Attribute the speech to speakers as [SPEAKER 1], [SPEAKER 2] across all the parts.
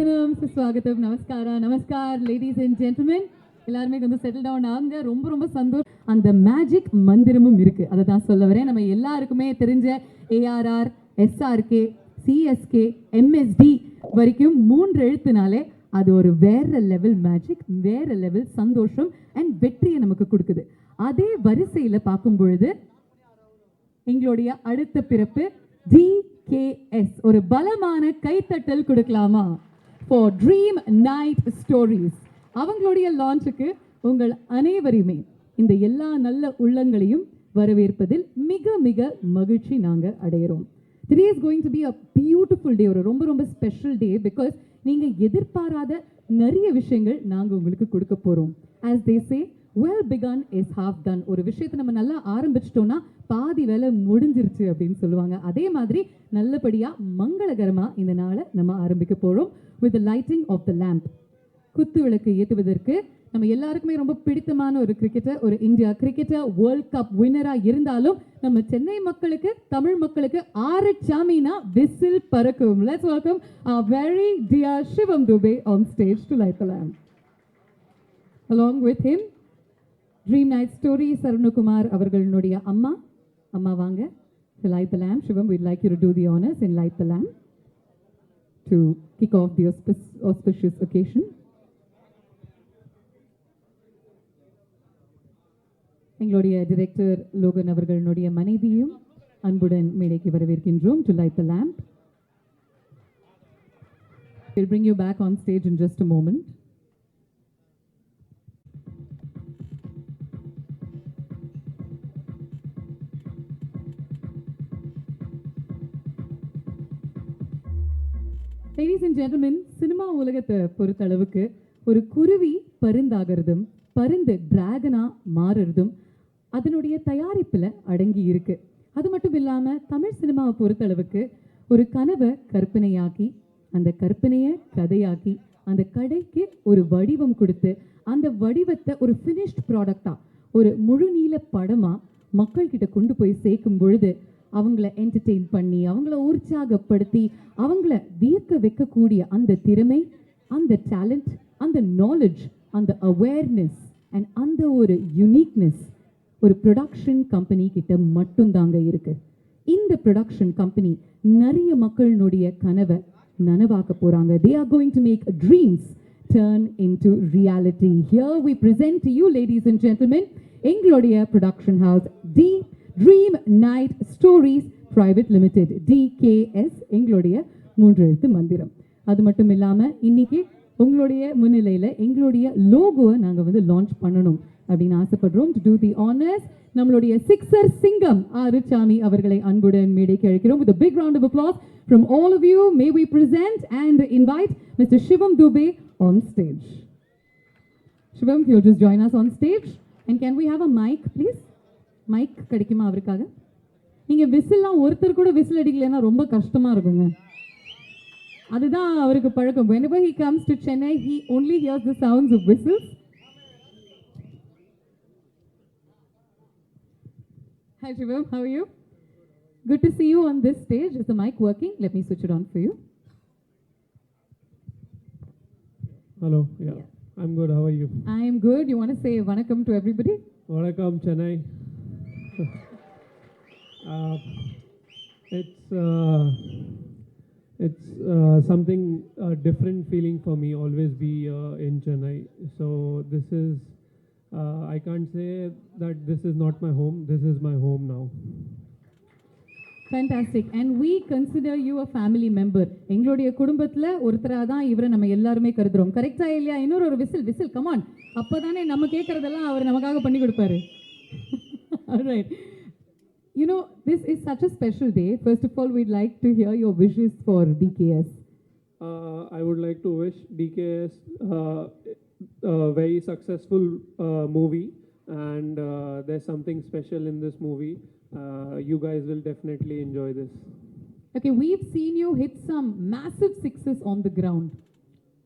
[SPEAKER 1] Vandanam, Swagatam, Namaskara, Namaskar, ladies and gentlemen. எல்லாருமே கொஞ்சம் settle down ஆகுங்க. ரொம்ப ரொம்ப சந்தோஷம். அந்த மேஜிக் மந்திரமும் இருக்கு. அதை தான் சொல்ல வரேன். நம்ம எல்லாருக்குமே தெரிஞ்ச ஏஆர்ஆர், எஸ்ஆர்கே, சிஎஸ்கே, எம்எஸ்டி வரைக்கும் 3 எழுத்துனாலே அது ஒரு வேற லெவல் மேஜிக், வேற லெவல் சந்தோஷம் அண்ட் வெற்றியை நமக்கு கொடுக்குது. அதே வரிசையில் பார்க்கும் பொழுது எங்களுடைய அடுத்த பிறப்பு DKS. ஒரு பலமான கைத்தட்டல் கொடுக்கலாமா? For Dream Night Stories. அவங்களுடைய லான்ச்சுக்கு உங்கள் அனைவரையுமே இந்த எல்லா நல்ல உள்ளங்களையும் வரவேற்பதில் மிக மிக மகிழ்ச்சி நாங்கள் அடைகிறோம். Today is going to be a beautiful day. ஒரு ரொம்ப ரொம்ப ஸ்பெஷல் டே பிகாஸ் நீங்கள் எதிர்பாராத நிறைய விஷயங்கள் நாங்கள் உங்களுக்கு கொடுக்க போகிறோம். As they say, well begun is half done. ஒரு விஷயத்தை நம்ம நல்லா ஆரம்பிச்சிட்டோம்னா பாதி வேலை முடிஞ்சிருச்சு அப்படின்னு சொல்லுவாங்க. அதே மாதிரி நல்லபடியாக மங்களகரமாக இந்த நாளை நம்ம ஆரம்பிக்க போகிறோம் with the lighting of the lamp. குத்து விளக்கு ஏற்றுவதற்கு நம்ம எல்லாருக்குமே ரொம்ப பிடித்தமான ஒரு கிரிக்கெட்டர், ஒரு இந்தியா கிரிக்கெட்டர், வேர்ல்ட் கப் வின்னராக இருந்தாலும் நம்ம சென்னை மக்களுக்கு, தமிழ் மக்களுக்கு ஆரச்சாமினா விசில் பறக்கும். Let's welcome our very dear Shivam Dubey on stage to light the lamp. Along with him, Dream Night Story Sarunakumar அவர்களுடைய அம்மா வாங்க. To light the lamp, Shivam, we'd like you to do the honors and light the lamp to kick off the auspicious occasion. எங்களுடைய director Logan அவர்களுடைய மனைவியும் அன்புடன் மேடைக்கு வரவேற்கின்றோம் to light the lamp. We'll bring you back on stage in just a moment. Ladies and gentlemen, cinema உலகத்தை பொறுத்தளவுக்கு ஒரு குருவி பருந்தாகிறதும் பருந்து டிராகனா மாறுறதும் அதனுடைய தயாரிப்பில் அடங்கி இருக்கு. அது மட்டும் இல்லாமல் தமிழ் சினிமாவை பொறுத்தளவுக்கு ஒரு கனவை கற்பனையாக்கி, அந்த கற்பனையை கதையாக்கி, அந்த கதைக்கு ஒரு வடிவம் கொடுத்து, அந்த வடிவத்தை ஒரு ஃபினிஷ்ட் ப்ராடக்டாக, ஒரு முழுநீள படமாக மக்கள்கிட்ட கொண்டு போய் சேர்க்கும் பொழுது அவங்கள என்டர்டெயின் பண்ணி, அவங்கள உற்சாகப்படுத்தி, அவங்கள வியக்க வைக்கக்கூடிய அந்த திறமை, அந்த டேலண்ட், அந்த நாலேஜ், அந்த அவேர்னஸ் அண்ட் அந்த ஒரு யுனிக்னஸ் ஒரு ப்ரொடக்ஷன் கம்பெனி கிட்ட மட்டும்தாங்க இருக்கு. இந்த ப்ரொடக்ஷன் கம்பெனி நிறைய மக்களுடைய கனவை நனவாக்க போறாங்க. They are going to make dreams turn into reality. Here we present to you, ladies and gentlemen, எங்களுடைய production house Dream Night Stories Private Limited, DKS, எங்களுடைய 3 எழுத்து மந்திரம். அது மட்டும் இல்லாமல் இன்னைக்கு உங்களுடைய முன்னிலையில் எங்களுடைய லோகோவை நாங்கள் லான்ச் பண்ணணும் அப்படின்னு ஆசைப்படுறோம். To do the honors, நம்மளுடைய சிக்ஸர் சிங்கம் ஆறுச்சாமி அவர்களை அன்புடன் மேடைக்கு அழைக்கிறோம். With a big round of applause from all of you, may we present and invite Mr. Shivam Dubey on stage. Shivam, you'll just join us on stage. And can we have a mic, please? Mic கிடைக்குமா அவருக்காக? நீங்கள் விசில்லாம் ஒருத்தர் கூட whistle அடிக்கலைன்னா ரொம்ப கஷ்டமாக இருக்குங்க. அதுதான் அவருக்கு பழக்கம். Whenever he comes to Chennai, he only hears the sounds of whistles. Hi Shivam, how are you? Good to see you on this stage. Is the mic working? Let me switch it on for you.
[SPEAKER 2] Hello, yeah. I'm good. How are you?
[SPEAKER 1] I am good. You want to say vanakkam to everybody?
[SPEAKER 2] Vanakkam, Chennai. It's something different feeling for me. Always be in Chennai. So this is I can't say that this is not my home. This is my home now.
[SPEAKER 1] Fantastic. And we consider you a family member. எங்களுடைய குடும்பத்தில் ஒருத்தராக தான் இவரை நம்ம எல்லாருமே கருதுறோம். கரெக்டா இல்லையா? இன்னொரு விசில் come on. அப்போதானே நம்ம கேட்கறதெல்லாம் அவர் நமக்காக பண்ணி கொடுப்பாரு. All right. You know, this is such a special day. First of all, we'd like to hear your wishes for DKS.
[SPEAKER 2] I would like to wish DKS a very successful movie, and there's something special in this movie. You guys will definitely enjoy this.
[SPEAKER 1] Okay, we've seen you hit some massive sixes on the ground,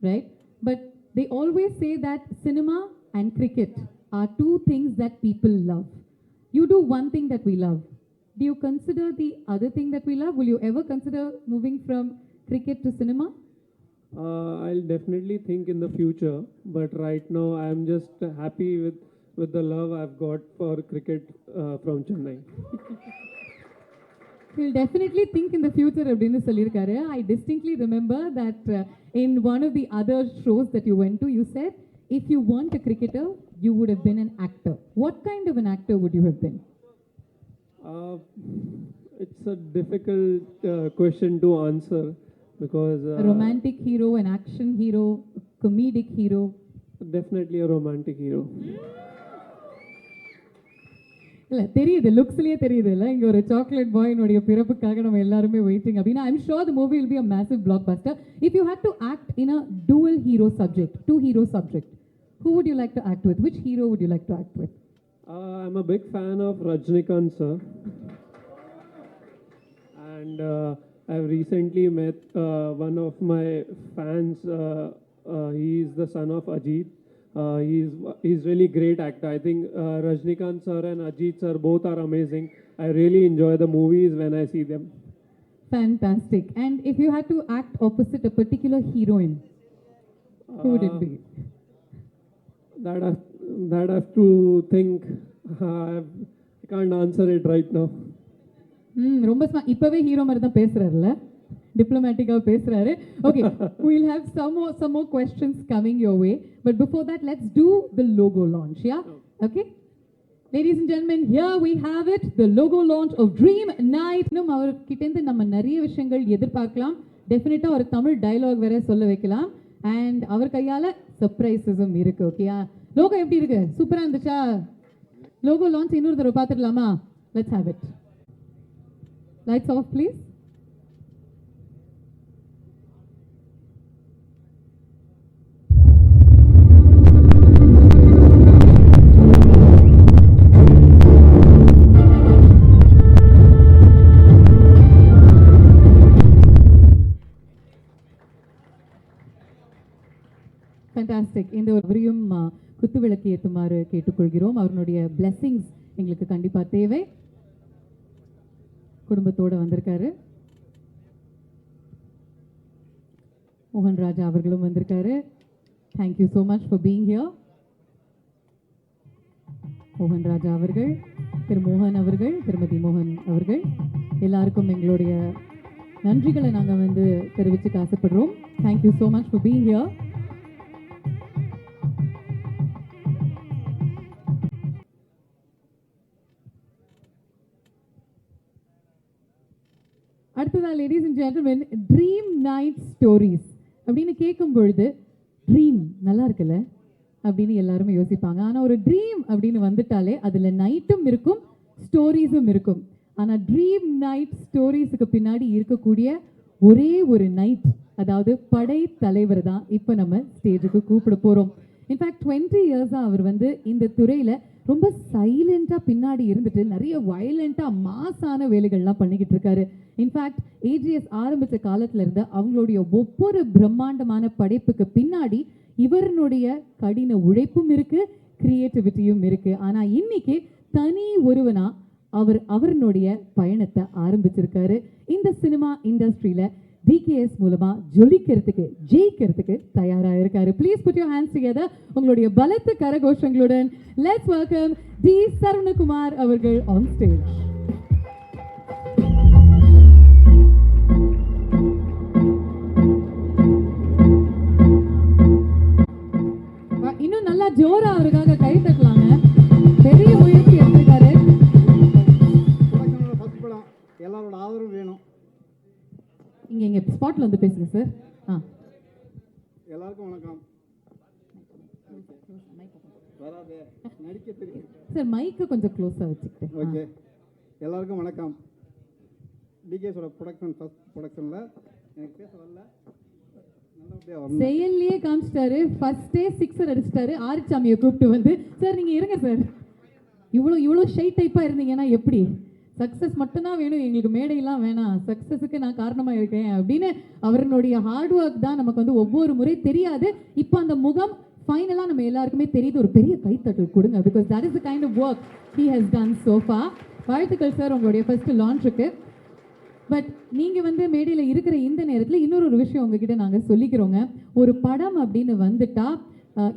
[SPEAKER 1] right? But they always say that cinema and cricket are two things that people love. You do one thing that we love. Do you consider the other thing that we love? Will you ever consider moving from cricket to cinema?
[SPEAKER 2] I'll definitely think in the future, but right now I'm just happy with the love I've got for cricket from Chennai.
[SPEAKER 1] He'll definitely think in the future அப்படின்னு சொல்லியிருக்காரு. I distinctly remember that in one of the other shows that you went to, you said if you weren't a cricketer, you would have been an actor. What kind of an actor would you have been?
[SPEAKER 2] Uh, it's a difficult question to answer because
[SPEAKER 1] A romantic hero, an action hero, a comedic hero?
[SPEAKER 2] definitely a romantic hero.
[SPEAKER 1] இல்ல தெரியுது, லுக்ஸ்லயே தெரியுது இல்ல, இங்க ஒரு chocolate பாயினுடைய பிறப்புக்காக நம்ம எல்லாருமே waiting அப்படின்னா I'm sure the movie will be a massive blockbuster. If you had to act in a dual hero subject, two hero subject, who would you like to act with? Which hero would you like to act with?
[SPEAKER 2] I'm a big fan of Rajnikant sir, and I've recently met one of my fans. He is the son of Ajit. He's really great actor. I think Rajnikant sir and Ajit sir both are amazing. I really enjoy the movies when I see them.
[SPEAKER 1] Fantastic. And if you had to act opposite a particular heroine, who would it be?
[SPEAKER 2] That I have to think. I can't answer it right now.
[SPEAKER 1] ரொம்ப இப்பவே hero மாதிரி தான் பேசுறாருல்ல, டிப்ளமேட்டிக்காக பேசுறாரு. Okay, we'll have some more questions coming your way, but before that let's do the logo launch. Yeah, okay, ladies and gentlemen, here we have it, the logo launch of Dream Night. இன்னும் அவர்கிட்ட இருந்து நம்ம நிறைய விஷயங்கள் எதிர்பார்க்கலாம். டெஃபினட்டா ஒரு Tamil dialogue வேற சொல்ல வைக்கலாம், அண்ட் அவர் கையால சர்ப்ரைசஸும் இருக்கு. ஓகேயா, லோகோ எப்படி இருக்கு? சூப்பரா இருந்துச்சா? லோகோ லான்ச் இன்னொரு தடவை பார்த்துடலாமா? Let's have it. Lights off, please. Fantastic. இந்த ஒருவரையும் குத்துவிளக்கு ஏற்றுமாறு கேட்டுக்கொள்கிறோம். அவருடைய blessings எங்களுக்கு கண்டிப்பா தேவை. குடும்பத்தோட வந்திருக்காரு. மோகன் ராஜா அவர்களும் வந்திருக்காரு. Thank you so much for being here. மோகன் ராஜா அவர்கள், திரு மோகன் அவர்கள், திருமதி மோகன் அவர்கள், எல்லாருக்கும் எங்களுடைய நன்றிகளை நாங்கள் தெரிவிச்சுக்க ஆசைப்படுறோம். Thank you so much for being here. அடுத்ததா ladies and gentlemen, dream Night stories அப்படின்னு கேட்கும் பொழுது ட்ரீம் நல்லா இருக்குல்ல அப்படின்னு எல்லாருமே யோசிப்பாங்க. ஆனால் ஒரு ட்ரீம் அப்படின்னு வந்துட்டாலே அதில் நைட்டும் இருக்கும், ஸ்டோரிஸும் இருக்கும். ஆனால் ட்ரீம் நைட் ஸ்டோரிஸுக்கு பின்னாடி இருக்கக்கூடிய ஒரே ஒரு நைட், அதாவது படை தலைவர் தான் இப்போ நம்ம ஸ்டேஜுக்கு கூப்பிட போகிறோம். இன்ஃபேக்ட் 20 இயர்ஸாக அவர் இந்த துறையில் ரொம்ப சைலண்டாக பின்னாடி இருந்துட்டு நிறைய வயலண்டாக மாசான வேலைகள்லாம் பண்ணிக்கிட்டு இருக்காரு. இன்ஃபேக்ட் ஏஜிஎஸ் ஆரம்பித்த காலத்துல இருந்து அவங்களுடைய ஒவ்வொரு பிரம்மாண்டமான படைப்புக்கு பின்னாடி இவருடைய கடின உழைப்பும் இருக்கு, கிரியேட்டிவிட்டியும் இருக்கு. ஆனா இன்னைக்கு தனி ஒருவனா அவருடைய பயணத்தை ஆரம்பிச்சிருக்காரு. இந்த சினிமா இண்டஸ்ட்ரியில டிகேஎஸ் மூலமா ஜொலிக்கிறதுக்கு, ஜெயிக்கிறதுக்கு தயாரா இருக்காரு. Please put your hands together. உங்களுடைய பலத்த கரகோஷங்களுடன் லெட்ஸ் வெல்கம் டி சரவணகுமார் அவர்கள் ஆன் ஸ்டேஜ். இன்னும் நல்லா ஜோரா அவருக்காக கை தட்டலாங்க. பெரிய முயற்சி எடுத்திருக்காரு.
[SPEAKER 3] எல்லாரோட ஆதரவு வேணும்.
[SPEAKER 1] இங்க ஸ்பாட்ல பேசுங்க சார்.
[SPEAKER 3] எல்லாருக்கும் வணக்கம். வராதே, நடிக்க தெரியும்
[SPEAKER 1] சார், மைக்க கொஞ்சம் க்ளோஸா வச்சுக்கிட்டு.
[SPEAKER 3] ஓகே, எல்லாருக்கும் வணக்கம். டிகேஸோட ப்ரொடக்ஷன், ஃபர்ஸ்ட் ப்ரொடக்ஷன்ல எனக்கு பேச வரல,
[SPEAKER 1] செயல்லையே காமிச்சிட்டாரு. ஃபர்ஸ்டே சிக்ஸர் அடிச்சிட்டாரு. ஆரிச்சாமியை கூப்பிட்டு சார் நீங்க இருங்க சார், இவ்வளோ ஷை டைப்பா இருந்தீங்கன்னா எப்படி? சக்ஸஸ் மட்டும்தான் வேணும், எங்களுக்கு மேடையெல்லாம் வேணாம், சக்ஸஸுக்கு நான் காரணமாக இருக்கேன் அப்படின்னு அவருடைய ஹார்ட் ஒர்க் தான் நமக்கு ஒவ்வொரு முறை தெரியாது. இப்போ அந்த முகம் ஃபைனலாக நம்ம எல்லாருக்குமே தெரியுது. ஒரு பெரிய கைத்தட்டல் கொடுங்க, because that is the kind of work he has done so far. வாழ்த்துக்கள் சார் உங்களுடைய ஃபர்ஸ்ட் லான்ச்சுக்கு. பட் நீங்க வந்து மேடையில இருக்கிற இந்த நேரத்துல இன்னொரு விஷயம் உங்ககிட்ட நாங்க சொல்லிக்கிறோங்க. ஒரு படம் அப்படின்னு வந்துட்டா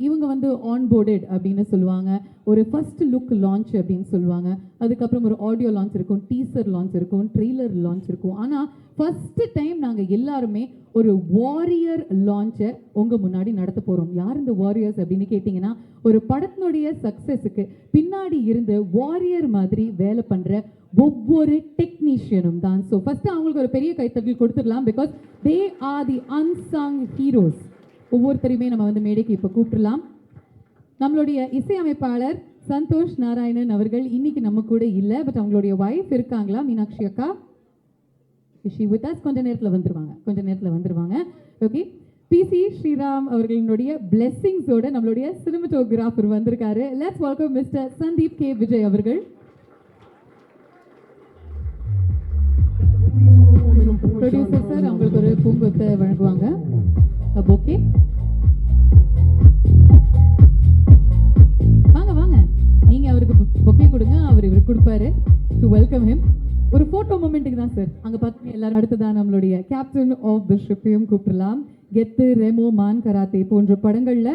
[SPEAKER 1] இவங்க வந்து ஆன்போர்டட் அப்படின்னு சொல்லுவாங்க, ஒரு ஃபர்ஸ்ட் லுக் லான்ச் அப்படின்னு சொல்லுவாங்க, அதுக்கப்புறம் ஒரு ஆடியோ லான்ச் இருக்கும், டீசர் லான்ச் இருக்கும், ட்ரெய்லர் லான்ச் இருக்கும். ஆனால் ஃபர்ஸ்ட் டைம் நாங்கள் எல்லாருமே ஒரு வாரியர் லான்ச்சை உங்கள் முன்னாடி நடத்த போகிறோம். யார் இந்த வாரியர்ஸ் அப்படின்னு கேட்டிங்கன்னா, ஒரு படத்தினுடைய சக்ஸஸுக்கு பின்னாடி இருந்து வாரியர் மாதிரி வேலை பண்ணுற ஒவ்வொரு டெக்னீஷியனும் தான். ஸோ ஃபர்ஸ்ட் அவங்களுக்கு ஒரு பெரிய கைத்தட்டல் கொடுத்துடலாம். Because they are the unsung heroes. ஒவ்வொருத்தரையுமே நம்ம வந்து மேடைக்கு இப்போ கூப்பிடலாம். நம்மளுடைய இசையமைப்பாளர் சந்தோஷ் நாராயணன் அவர்கள் இன்னைக்கு நம்ம கூட இல்லை, பட் அவங்களுடைய வைஃப் இருக்காங்களா, மீனாட்சி அக்கா. கொஞ்ச நேரத்தில் வந்துருவாங்க. ஓகே, பிசி ஸ்ரீராம் அவர்களுடைய பிளெஸிங்ஸோட நம்மளுடைய சினிமட்டோகிராஃபர் வந்திருக்காரு. Let's welcome mister Sandeep K Vijay அவர்கள். ப்ரொடியூசர் சார் அவங்களுக்கு ஒரு பூங்கொத்தை வழங்குவாங்க. ஓகே, வாங்க நீங்க அவருக்கு பொக்கே கொடுங்க, அவர் இவருக்கு கொடுப்பாரு. To welcome him. ஒரு போட்டோ மொமெண்ட்டுக்கு தான் சார் அங்க பார்த்து எல்லாரும். அடுத்ததான் நம்மளுடைய கேப்டன் ஆஃப் தி ஷிப்பையும் கூப்பிடலாம். கெத்து, ரெமோ, மான் கராத்தே போன்ற படங்கள்ல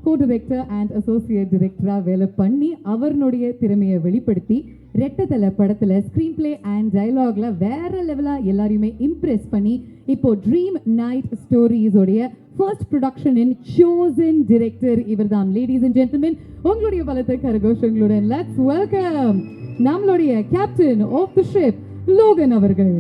[SPEAKER 1] கோ டைரக்டர் அண்ட் அசோசியேட் டைரக்டரா வேலை பண்ணி அவருடைய திறமையை வெளிப்படுத்தி ரெட்டத்தலை படத்துல ஸ்கிரீன் பிளே அண்ட் டயலாக்ல வேற லெவலா எல்லாரையுமே இம்ப்ரெஸ் பண்ணி இப்போ ட்ரீம் நைட் ஸ்டோரிஸ் உடைய first production in chosen director இவர்தான். லேடிஸ் அண்ட் ஜென்டில்மென், உங்களுடைய பலத்தை கரகோஷங்களுடன் லெட்ஸ் வெல்கம் நம்மளுடைய captain of the ship Logan அவர்கள்.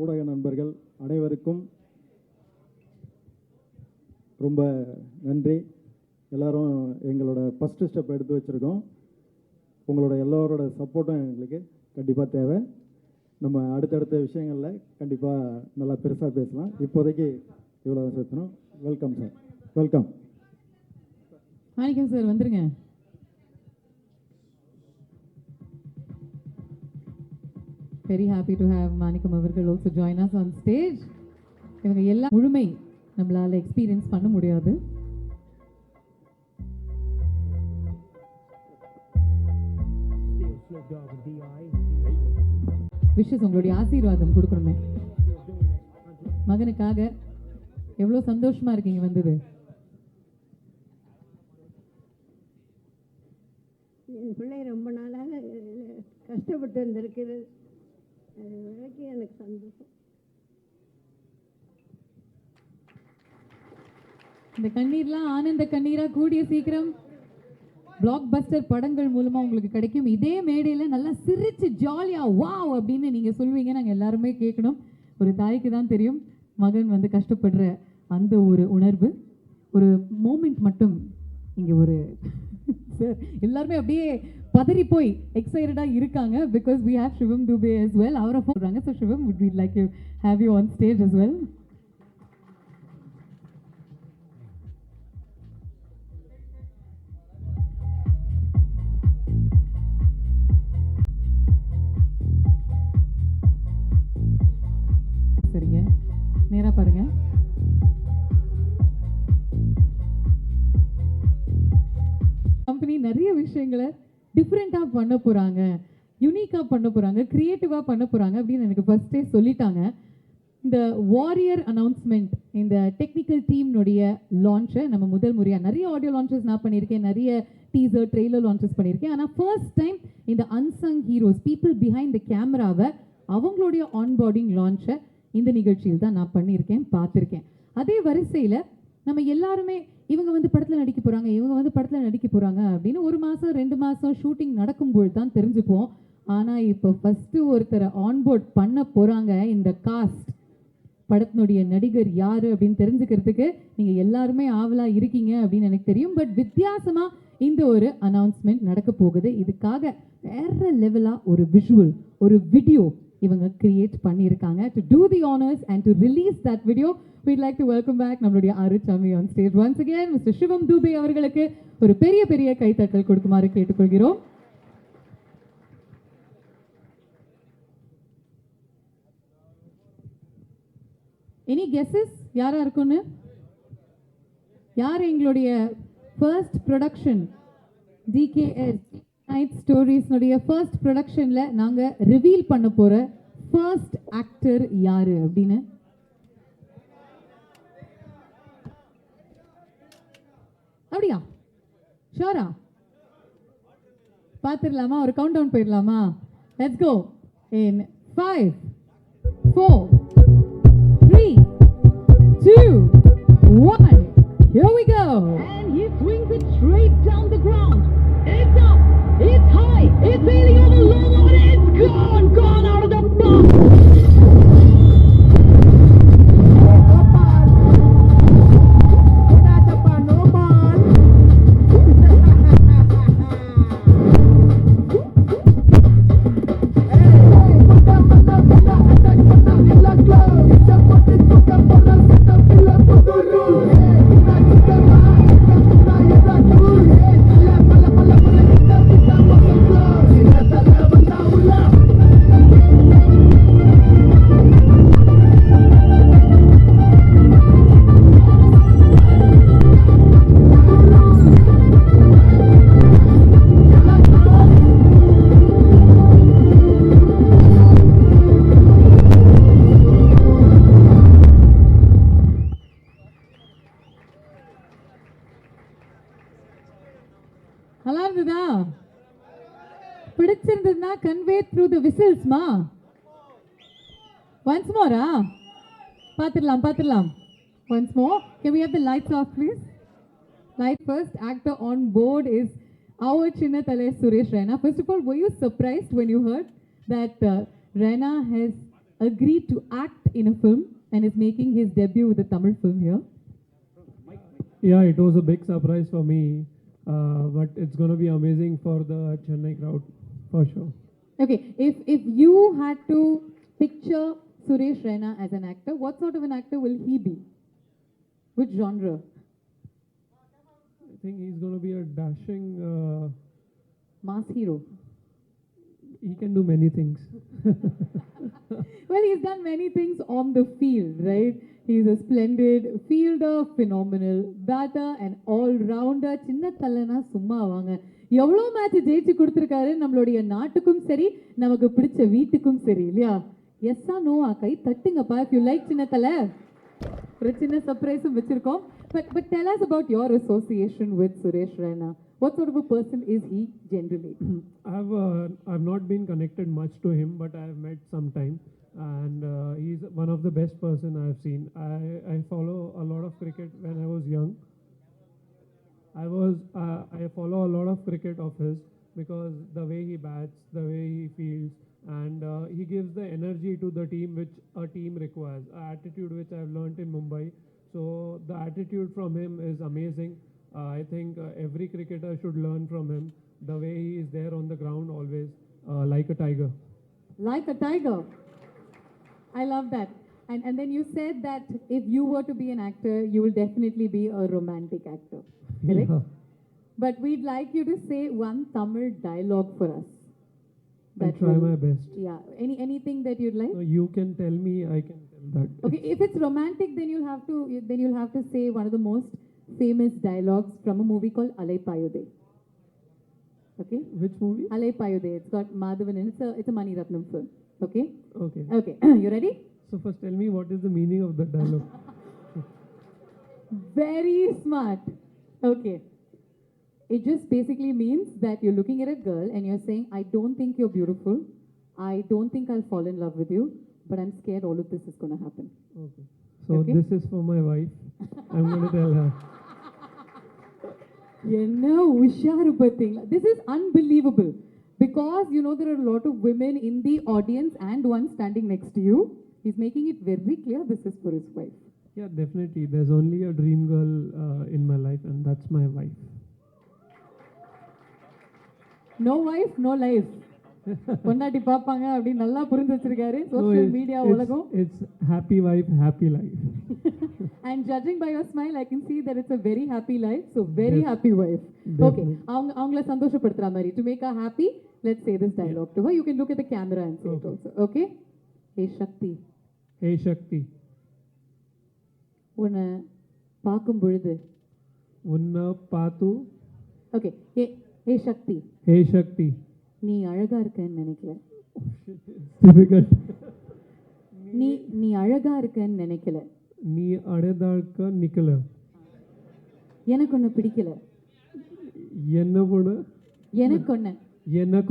[SPEAKER 3] ஊடக நண்பர்கள் அனைவருக்கும் ரொம்ப நன்றி. எல்லாரும் எங்களோட ஃபஸ்ட்டு ஸ்டெப் எடுத்து வச்சுருக்கோம். உங்களோட எல்லோரோட சப்போர்ட்டும் எங்களுக்கு கண்டிப்பாக தேவை. நம்ம அடுத்தடுத்த விஷயங்களில் கண்டிப்பாக நல்லா பெருசாக பேசலாம். இப்போதைக்கு இவ்வளோ தான் சேர்த்தணும். Welcome sir, welcome.
[SPEAKER 1] Manickam sir வந்துருங்க. Very happy to have Manikam அவர்கள் also join us on stage. இவங்க எல்லாம் முழுமை நம்மளால எக்ஸ்பீரியன்ஸ் பண்ண முடியாது. விஷஸ் உங்களுடைய ஆசீர்வாதம் கொடுக்கணுமே. மகனுக்காக எவ்வளோ சந்தோஷமா இருக்கீங்க வந்தது.
[SPEAKER 4] என் பிள்ளை ரொம்ப நாளாக கஷ்டப்பட்டு இருந்திருக்கிறது. அது வரைக்கும் எனக்கு சந்தோஷம்.
[SPEAKER 1] இந்த கண்ணீர்லாம் ஆனந்த கண்ணீரா கூடிய சீக்கிரம் பிளாக் பஸ்டர் படங்கள் மூலமா உங்களுக்கு கிடைக்கும். இதே மேடையில நல்லா சிரிச்சு ஜாலியா வாவ் அப்படின்னு நீங்க சொல்வீங்க. நாங்கள் எல்லாருமே கேட்கணும். ஒரு தாய்க்கு தான் தெரியும் மகன் வந்து கஷ்டப்படுற அந்த ஒரு உணர்வு. ஒரு மூமெண்ட் மட்டும் இங்கே ஒரு சார் எல்லாருமே அப்படியே பதறி போய் எக்ஸைட்டடா இருக்காங்க. Because we have Shivam Dubey as well. அவரை போடுறாங்க. So Shivam, would we like to have you on stage as well? சரிங்க, நேரா பாருங்க. கம்பெனி நிறைய விஷயங்களை டிஃப்ரெண்ட்டாக பண்ண போகிறாங்க, யூனிக்காக பண்ண போகிறாங்க, க்ரியேட்டிவாக பண்ண போகிறாங்க அப்படின்னு எனக்கு ஃபர்ஸ்டே சொல்லிட்டாங்க. இந்த வாரியர் அனௌன்ஸ்மெண்ட், இந்த டெக்னிக்கல் டீம்னுடைய லான்ச்சை நம்ம முதல் முறையாக நிறைய ஆடியோ லான்ச்சஸ் நான் பண்ணியிருக்கேன், நிறைய டீசர் ட்ரெய்லர் லான்ச்சஸ் பண்ணியிருக்கேன். ஆனால் ஃபர்ஸ்ட் டைம் இந்த unsung heroes, people behind the கேமராவை அவங்களுடைய ஆன்போர்டிங் லான்ச்சை இந்த நிகழ்ச்சியில் தான் நான் பண்ணியிருக்கேன், பார்த்துருக்கேன். அதே வரிசையில் நம்ம எல்லாருமே இவங்க வந்து படத்தில் நடிக்க போகிறாங்க, இவங்க வந்து படத்தில் நடிக்க போகிறாங்க அப்படின்னு 1 மாதம் 2 மாதம் ஷூட்டிங் நடக்கும்போது தான் தெரிஞ்சுப்போம். ஆனால் இப்போ ஃபஸ்ட்டு ஒருத்தரை ஆன்போர்ட் பண்ண போகிறாங்க. இந்த காஸ்ட் படத்தினுடைய நடிகர் யார் அப்படின்னு தெரிஞ்சுக்கிறதுக்கு நீங்கள் எல்லாருமே ஆவலாக இருக்கீங்க அப்படின்னு எனக்கு தெரியும். பட் வித்தியாசமாக இந்த ஒரு அனௌன்ஸ்மெண்ட் நடக்க போகுது. இதுக்காக வேற லெவலாக ஒரு விஷுவல், ஒரு வீடியோ இவங்க கிரியேட் பண்ணியிருக்காங்க. To do the honours and to release that video we'd like to welcome back நம்மளுடைய Aruchami on stage once again. Mr. சிவம் தூபே அவர்களுக்கு ஒரு பெரிய பெரிய கைத்தட்டல் கொடுக்குமாறு கேட்டுக்கொள்கிறோம். எனி கெஸஸ் யாரா இருக்குன்னு? யார் எங்களுடைய ஃபர்ஸ்ட் ப்ரொடக்ஷன் DKS நைட் ஸ்டோரிஸ்னுடைய ஃபர்ஸ்ட் ப்ரொடக்ஷனில் நாங்கள் ரிவீல் பண்ண போகிற ஃபர்ஸ்ட் ஆக்டர் யார் அப்படின்னு? அப்படியா? ஷோரா? பார்த்துடலாமா? ஒரு கவுண்ட் டவுன் போயிடலாமா? Let's go in 5 4 3 2 1. Here we go.
[SPEAKER 5] And he swings it straight down the ground. It's up, it's high, it's sailing on the long one, it's gone out of the box.
[SPEAKER 1] நல்லா இருந்ததா? பிடிச்சிருந்ததுன்னா convey through the whistles மா. Once மோரா? பார்த்துடலாம். Once more. Can we have the lights off please? Light first. Actor on board is our Chinnathalai Suresh Raina. First of all, were you surprised when you heard that Raina has agreed to act in a film and is making his debut with a Tamil film here?
[SPEAKER 2] Yeah, it was a big surprise for me. But it's going to be amazing for the Chennai crowd, for sure.
[SPEAKER 1] Okay, if you had to picture Suresh Raina as an actor, what sort of an actor will he be? Which genre?
[SPEAKER 2] I think he's going to be a dashing,
[SPEAKER 1] Mass hero.
[SPEAKER 2] he can do many things.
[SPEAKER 1] Well, he's done many things on the field, right? He's a splendid fielder, phenomenal batter, and all-rounder. சின்ன தலனா சும்மா வாங்க. எவ்வளோ match ஜெயிச்சு கொடுத்துருக்காரு நம்மளுடைய நாட்டுக்கும் சரி நமக்கு பிடிச்ச வீட்டுக்கும் சரி இல்லையா? எஸ்ஸா நோவா? கை தட்டுங்கப்பா if you like சின்ன தலை. ஒரு சின்ன சர்ப்ரைஸும் வச்சிருக்கோம். But tell us about your association with Suresh Raina. What sort of a person is he generally?
[SPEAKER 2] I've not been connected much to him, but I've met sometime, and he's one of the best person I've seen. I follow a lot of cricket when I was young. I follow a lot of cricket of his because the way he bats, the way he fields, and he gives the energy to the team which a team requires. A attitude which I've learnt in Mumbai. So the attitude from him is amazing. I think every cricketer should learn from him. The way he is there on the ground always, like a tiger.
[SPEAKER 1] Like a tiger. I love that. And then you said that if you were to be an actor, you will definitely be a romantic actor. Correct?
[SPEAKER 2] Yeah.
[SPEAKER 1] But we'd like you to say one Tamil dialogue for us.
[SPEAKER 2] I'll try my best.
[SPEAKER 1] Yeah. Anything that you'd like?
[SPEAKER 2] No, you can tell me, I can tell that.
[SPEAKER 1] Okay, if it's romantic, then you'll have to say one of the most famous dialogues from a movie called Alai Payude. Okay?
[SPEAKER 2] Which movie?
[SPEAKER 1] Alai Payude. It's got Madhavan and it's a Mani Ratnam film. Okay?
[SPEAKER 2] Okay.
[SPEAKER 1] Okay. You ready?
[SPEAKER 2] So first tell me what is the meaning of the dialogue.
[SPEAKER 1] Very smart. Okay. It just basically means that you're looking at a girl and you're saying, I don't think you're beautiful. I don't think I'll fall in love with you. But I'm scared all of this is going to happen.
[SPEAKER 2] Okay. So
[SPEAKER 1] Okay.
[SPEAKER 2] this is for my wife. I'm going to tell her.
[SPEAKER 1] என்ன உஷாரு பார்த்தீங்களா? This is unbelievable. Because, you know, there are a lot of women in the audience and one standing next to you. He's making it very clear this is for his wife.
[SPEAKER 2] Yeah, definitely. There's only a dream girl in my life, and that's my wife.
[SPEAKER 1] No wife, no life. பொண்டாட்டி பார்ப்பாங்க அப்படின்னு நல்லா புரிஞ்சு வச்சிருக்காரு social media உலகம்.
[SPEAKER 2] It's happy wife, happy life.
[SPEAKER 1] And judging by your smile, I can see that it's a very happy life. So very happy wife. Okay. அவங்கள சந்தோஷப்படுத்துற மாதிரி. To make her happy, let's say this dialogue to her. You can look at the camera and say it also. Okay? Hey Shakti.
[SPEAKER 2] Hey Shakti.
[SPEAKER 1] உன்னை பார்க்கும் பொழுது.
[SPEAKER 2] Unna Patu.
[SPEAKER 1] Okay. Hey Shakti.
[SPEAKER 2] Hey Shakti.
[SPEAKER 1] நீ அழகா இருக்கன்னு நினைக்கல.
[SPEAKER 2] Difficult.
[SPEAKER 1] நீ அழகா இருக்கன்னு நினைக்கல.
[SPEAKER 2] நீ அழகாக நிக்கல.
[SPEAKER 1] எனக்கு ஒண்ணு பிடிக்கல.
[SPEAKER 2] என்ன பொண்ணு?
[SPEAKER 1] எனக்கு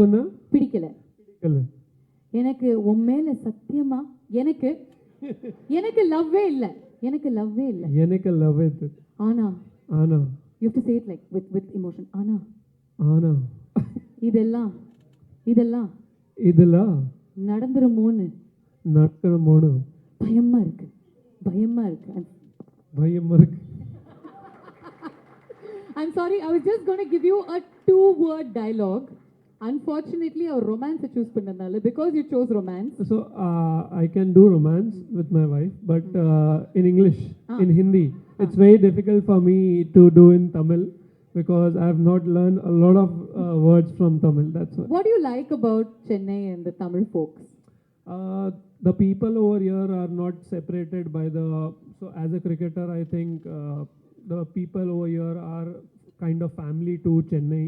[SPEAKER 1] ஒண்ணு
[SPEAKER 2] பிடிக்கல.
[SPEAKER 1] எனக்கு உன் மேல சத்தியமா எனக்கு லவ்வே இல்ல. எனக்கு லவ் இது. ஆனா you have to say it like with emotion. ஆனா இதெல்லாம் நடந்துருமோன்னு பயமா இருக்கு. I'm sorry, I was just going to give you a 2-word dialogue. Unfortunately, our romance choose pannadala because you chose romance.
[SPEAKER 2] So I can do romance with my wife, but in English, in Hindi, it's very difficult for me to do in Tamil because I have not learned a lot of words from Tamil. That's why.
[SPEAKER 1] What do you like about Chennai and the Tamil folks?
[SPEAKER 2] The people over here are not separated by the. So as a cricketer, I think the people over here are kind of family to Chennai.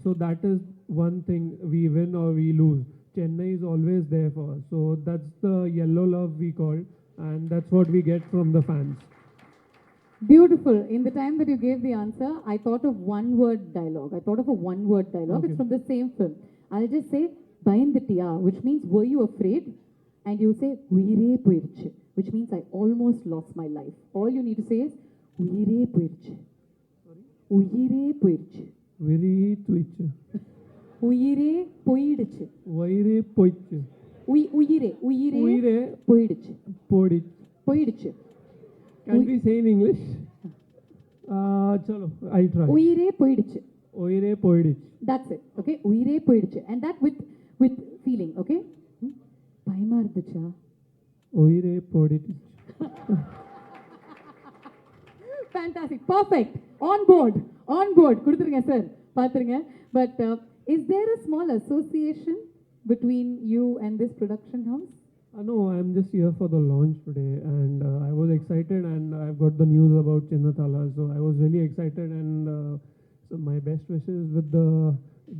[SPEAKER 2] So that is one thing, we win or we lose. Chennai is always there for us. So that's the yellow love we call, and that's what we get from the fans.
[SPEAKER 1] Beautiful. In the time that you gave the answer, I thought of a one-word dialogue.
[SPEAKER 2] Okay.
[SPEAKER 1] It's from the same film. I'll just say, Bayandittiya, which means, were you afraid? And you say, Uire poiruchu, which means I almost lost my life. All you need to say is, Uire poiruchu. Uire poiruchu.
[SPEAKER 2] Very twitch.
[SPEAKER 1] Uire poiduchu.
[SPEAKER 2] Vaire poichu.
[SPEAKER 1] Uire poiduchu. Poiduchu.
[SPEAKER 2] Can we say in English? Chalo, I'll try.
[SPEAKER 1] Uire poiduchu.
[SPEAKER 2] Oire poidich.
[SPEAKER 1] That's it. Okay? Uire poiduchu. And that with feeling. Okay? பயமா இருந்துச்சா?
[SPEAKER 2] Oire poidich.
[SPEAKER 1] Fantastic. Perfect. On board. கொடுத்துருங்க sir. பார்த்துருங்க. But is there a small association between you and this production house?
[SPEAKER 2] No, I'm just here for the launch today, and I was excited, and I've got the news about Chinnathala, so I was really excited, and so my best wishes with the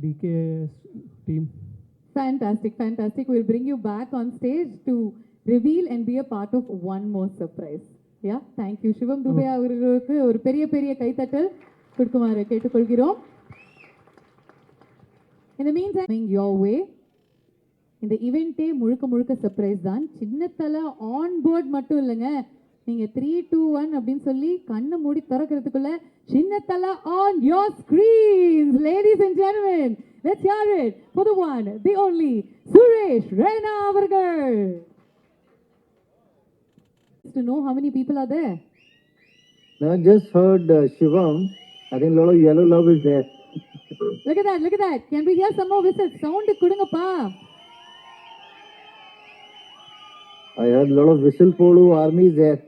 [SPEAKER 2] DKS team.
[SPEAKER 1] Fantastic. We'll bring you back on stage to reveal and be a part of one more surprise. Yeah, thank you. Shivam Dubey அவர்களுக்கு ஒரு பெரிய கைத்தட்டல் கொடுக்குமாறு கேட்டுக்கொள்கிறோம். In the meantime, coming your way, இந்த ஈவெண்ட்டே முழுக்க surprise தான். சின்னத்தல on board மட்டும் இல்லைங்க, நீங்க 3, 2, 1 அப்படின்னு சொல்லி கண்ணை மூடி திறக்கிறதுக்குள்ள சின்னத்தல on your screens. Ladies and gentlemen, let's hear it for the one, the only Suresh Raina அவர்கள். To know how many people are there.
[SPEAKER 6] No, I just heard Shivam. I think a lot of yellow love is there.
[SPEAKER 1] Look at that. Can we hear some more whistles? Sound kudungappa.
[SPEAKER 6] I heard a lot of whistle polo armies there.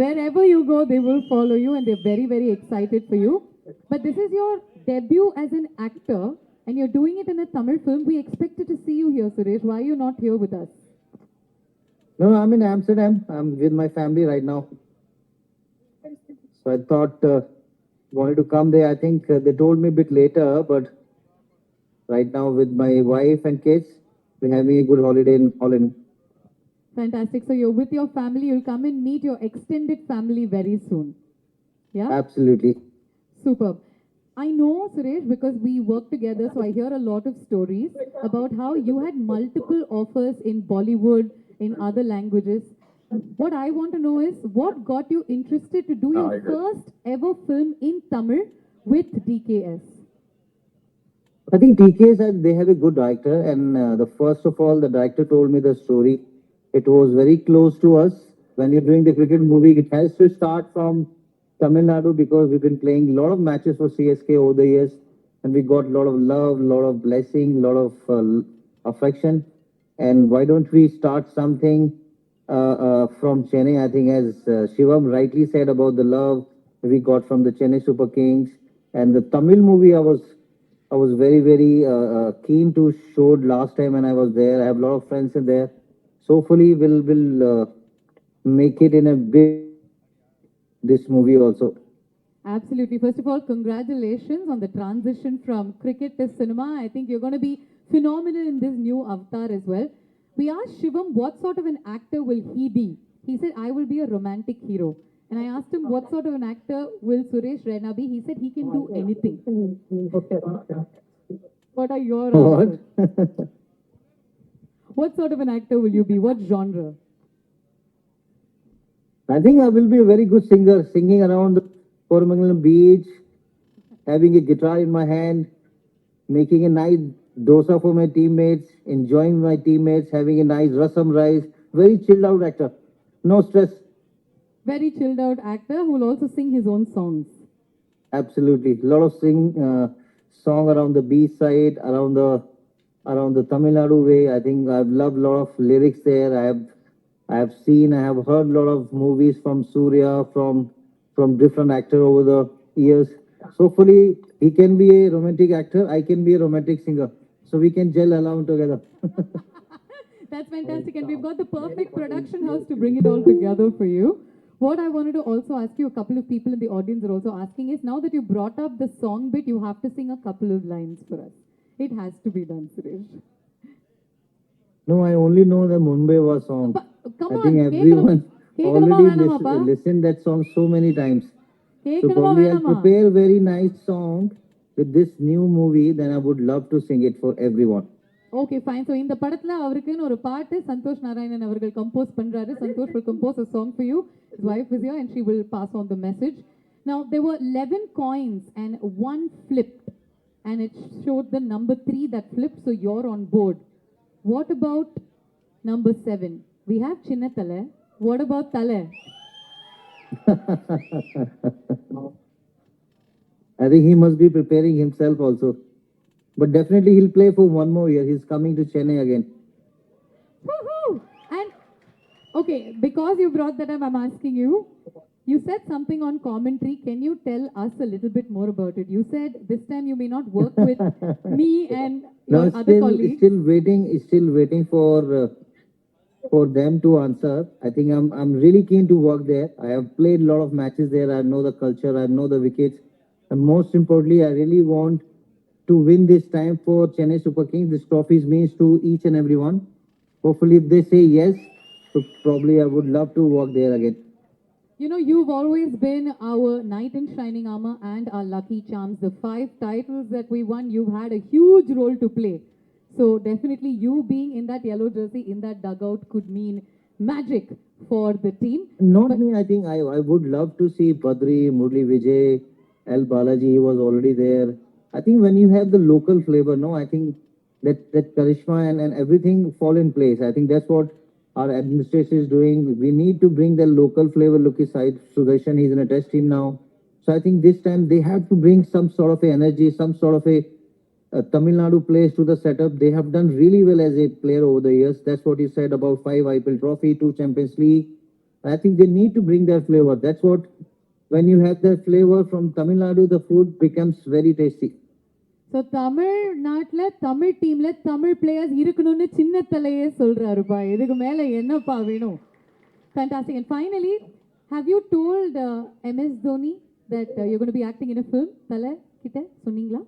[SPEAKER 1] Wherever you go, they will follow you, and they're very excited for you. But this is your debut as an actor, and you're doing it in a Tamil film. We expected to see you here, Suresh. Why are you not here with us?
[SPEAKER 6] No, I'm in Amsterdam. I'm with my family right now. So I thought, wanted to come there. I think they told me a bit later, but right now with my wife and kids, we're having a good holiday in Holland.
[SPEAKER 1] Fantastic. So you're with your family. You'll come and meet your extended family very soon. Yeah?
[SPEAKER 6] Absolutely.
[SPEAKER 1] Superb. I know, Suresh, because we work together, so I hear a lot of stories about how you had multiple offers in Bollywood, in other languages. What I want to know is, what got you interested to do your first ever film in Tamil with DKS?
[SPEAKER 6] I think TKS, they have a good director, and first of all, the director told me the story. It was very close to us. When you're doing the cricket movie, it has to start from Tamil Nadu because we've been playing a lot of matches for CSK over the years. and we got a lot of love, lot of blessing, lot of affection. And why don't we start something from Chennai? I think as Shivam rightly said about the love we got from the Chennai Super Kings and the Tamil movie. I was very keen to show it last time when I was there. I have a lot of friends in there. So hopefully we'll make it in a big this movie also.
[SPEAKER 1] Absolutely. First of all, congratulations on the transition from cricket to cinema. I think you're going to be phenomenal in this new avatar as well. We asked Shivam what sort of an actor will he be. He said, I will be a romantic hero. And I asked him what sort of an actor will Suresh Raina be. He said he can do anything. What are your answers? What sort of an actor will you be? What genre?
[SPEAKER 6] I think I will be a very good singer, singing around the Koromangalam beach, having a guitar in my hand, making a nice dosa for my teammates, enjoying my teammates, having a nice rasam rice. Very chilled out actor. No stress.
[SPEAKER 1] Very chilled out actor who will also sing his own songs.
[SPEAKER 6] Absolutely. A lot of song around the beach side, around the Tamil Nadu way. I think I've loved a lot of lyrics there. I have heard a lot of movies from Surya, from different actors over the years. So hopefully he can be a romantic actor, I can be a romantic singer. So we can gel along together.
[SPEAKER 1] That's fantastic. And we've got the perfect production house to bring it all together for you. What I wanted to also ask you, a couple of people in the audience are also asking is, now that you brought up the song bit, you have to sing a couple of lines for us. It has to be done, Suresh.
[SPEAKER 6] No, I only know the Mumbai was song.
[SPEAKER 1] Come
[SPEAKER 6] I
[SPEAKER 1] on,
[SPEAKER 6] think everyone
[SPEAKER 1] Kekalama
[SPEAKER 6] already
[SPEAKER 1] Venamappa.
[SPEAKER 6] listened that song so many times. So
[SPEAKER 1] Kekalama
[SPEAKER 6] probably I'll
[SPEAKER 1] Venama.
[SPEAKER 6] prepare a very nice song with this new movie. Then I would love to sing it for everyone.
[SPEAKER 1] Okay, fine. So இந்த படத்துல அவருக்குன்னு ஒரு பாட்டு சந்தோஷ் நாராயணன் அவர்கள் compose பண்றாரு. Santosh will compose a song for you. His wife is here and she will pass on the message. Now there were 11 coins and one flipped and it showed the number 3 that flipped, so you're on board. What about number 7? We have Chinna Thala. What about Thala?
[SPEAKER 6] I think he must be preparing himself also. But definitely he'll play for one more year. He's coming to Chennai again.
[SPEAKER 1] Woohoo! And okay, because you brought that up, I'm asking you. You said something on commentary. Can you tell us a little bit more about it? You said this time you may not work with me and your other colleagues.
[SPEAKER 6] Still waiting for them to answer. I think I'm really keen to work there. I have played a lot of matches there. I know the culture. I know the wickets. And most importantly, I really want to win this time for Chennai Super Kings. This trophy means to each and everyone. Hopefully, if they say yes, so probably I would love to work there again.
[SPEAKER 1] You know, you've always been our knight in shining armor and our lucky charms. The 5 titles that we won, you've had a huge role to play. So definitely you being in that yellow jersey, in that dugout could mean magic for the team.
[SPEAKER 6] Not me. I think I would love to see Padri, Murli Vijay, L. Balaji. He was already there. I think when you have the local flavor, no, I think that charisma and everything fall in place. I think that's what our administration is doing. We need to bring the local flavor look aside. Sudarshan, he's in a test team now. So I think this time they have to bring some sort of a energy, some sort of a Tamil Nadu players to the setup. They have done really well as a player over the years. That's what he said about 5 IPL trophy, 2 Champions League. I think they need to bring their flavor. That's what, when you have that flavor from Tamil Nadu, the food becomes very tasty.
[SPEAKER 1] So தமிழ்நாட்டுல தமிழ் டீம்ல Tamil players இருக்கணும்னு சின்ன தலையே சொல்றாருப்பா. இதுக்கு மேல என்னப்பா வேணும்? Fantastic. And finally, have you told MS Dhoni that you're going to be acting in a film? Thala கிட்ட சொன்னீங்களா?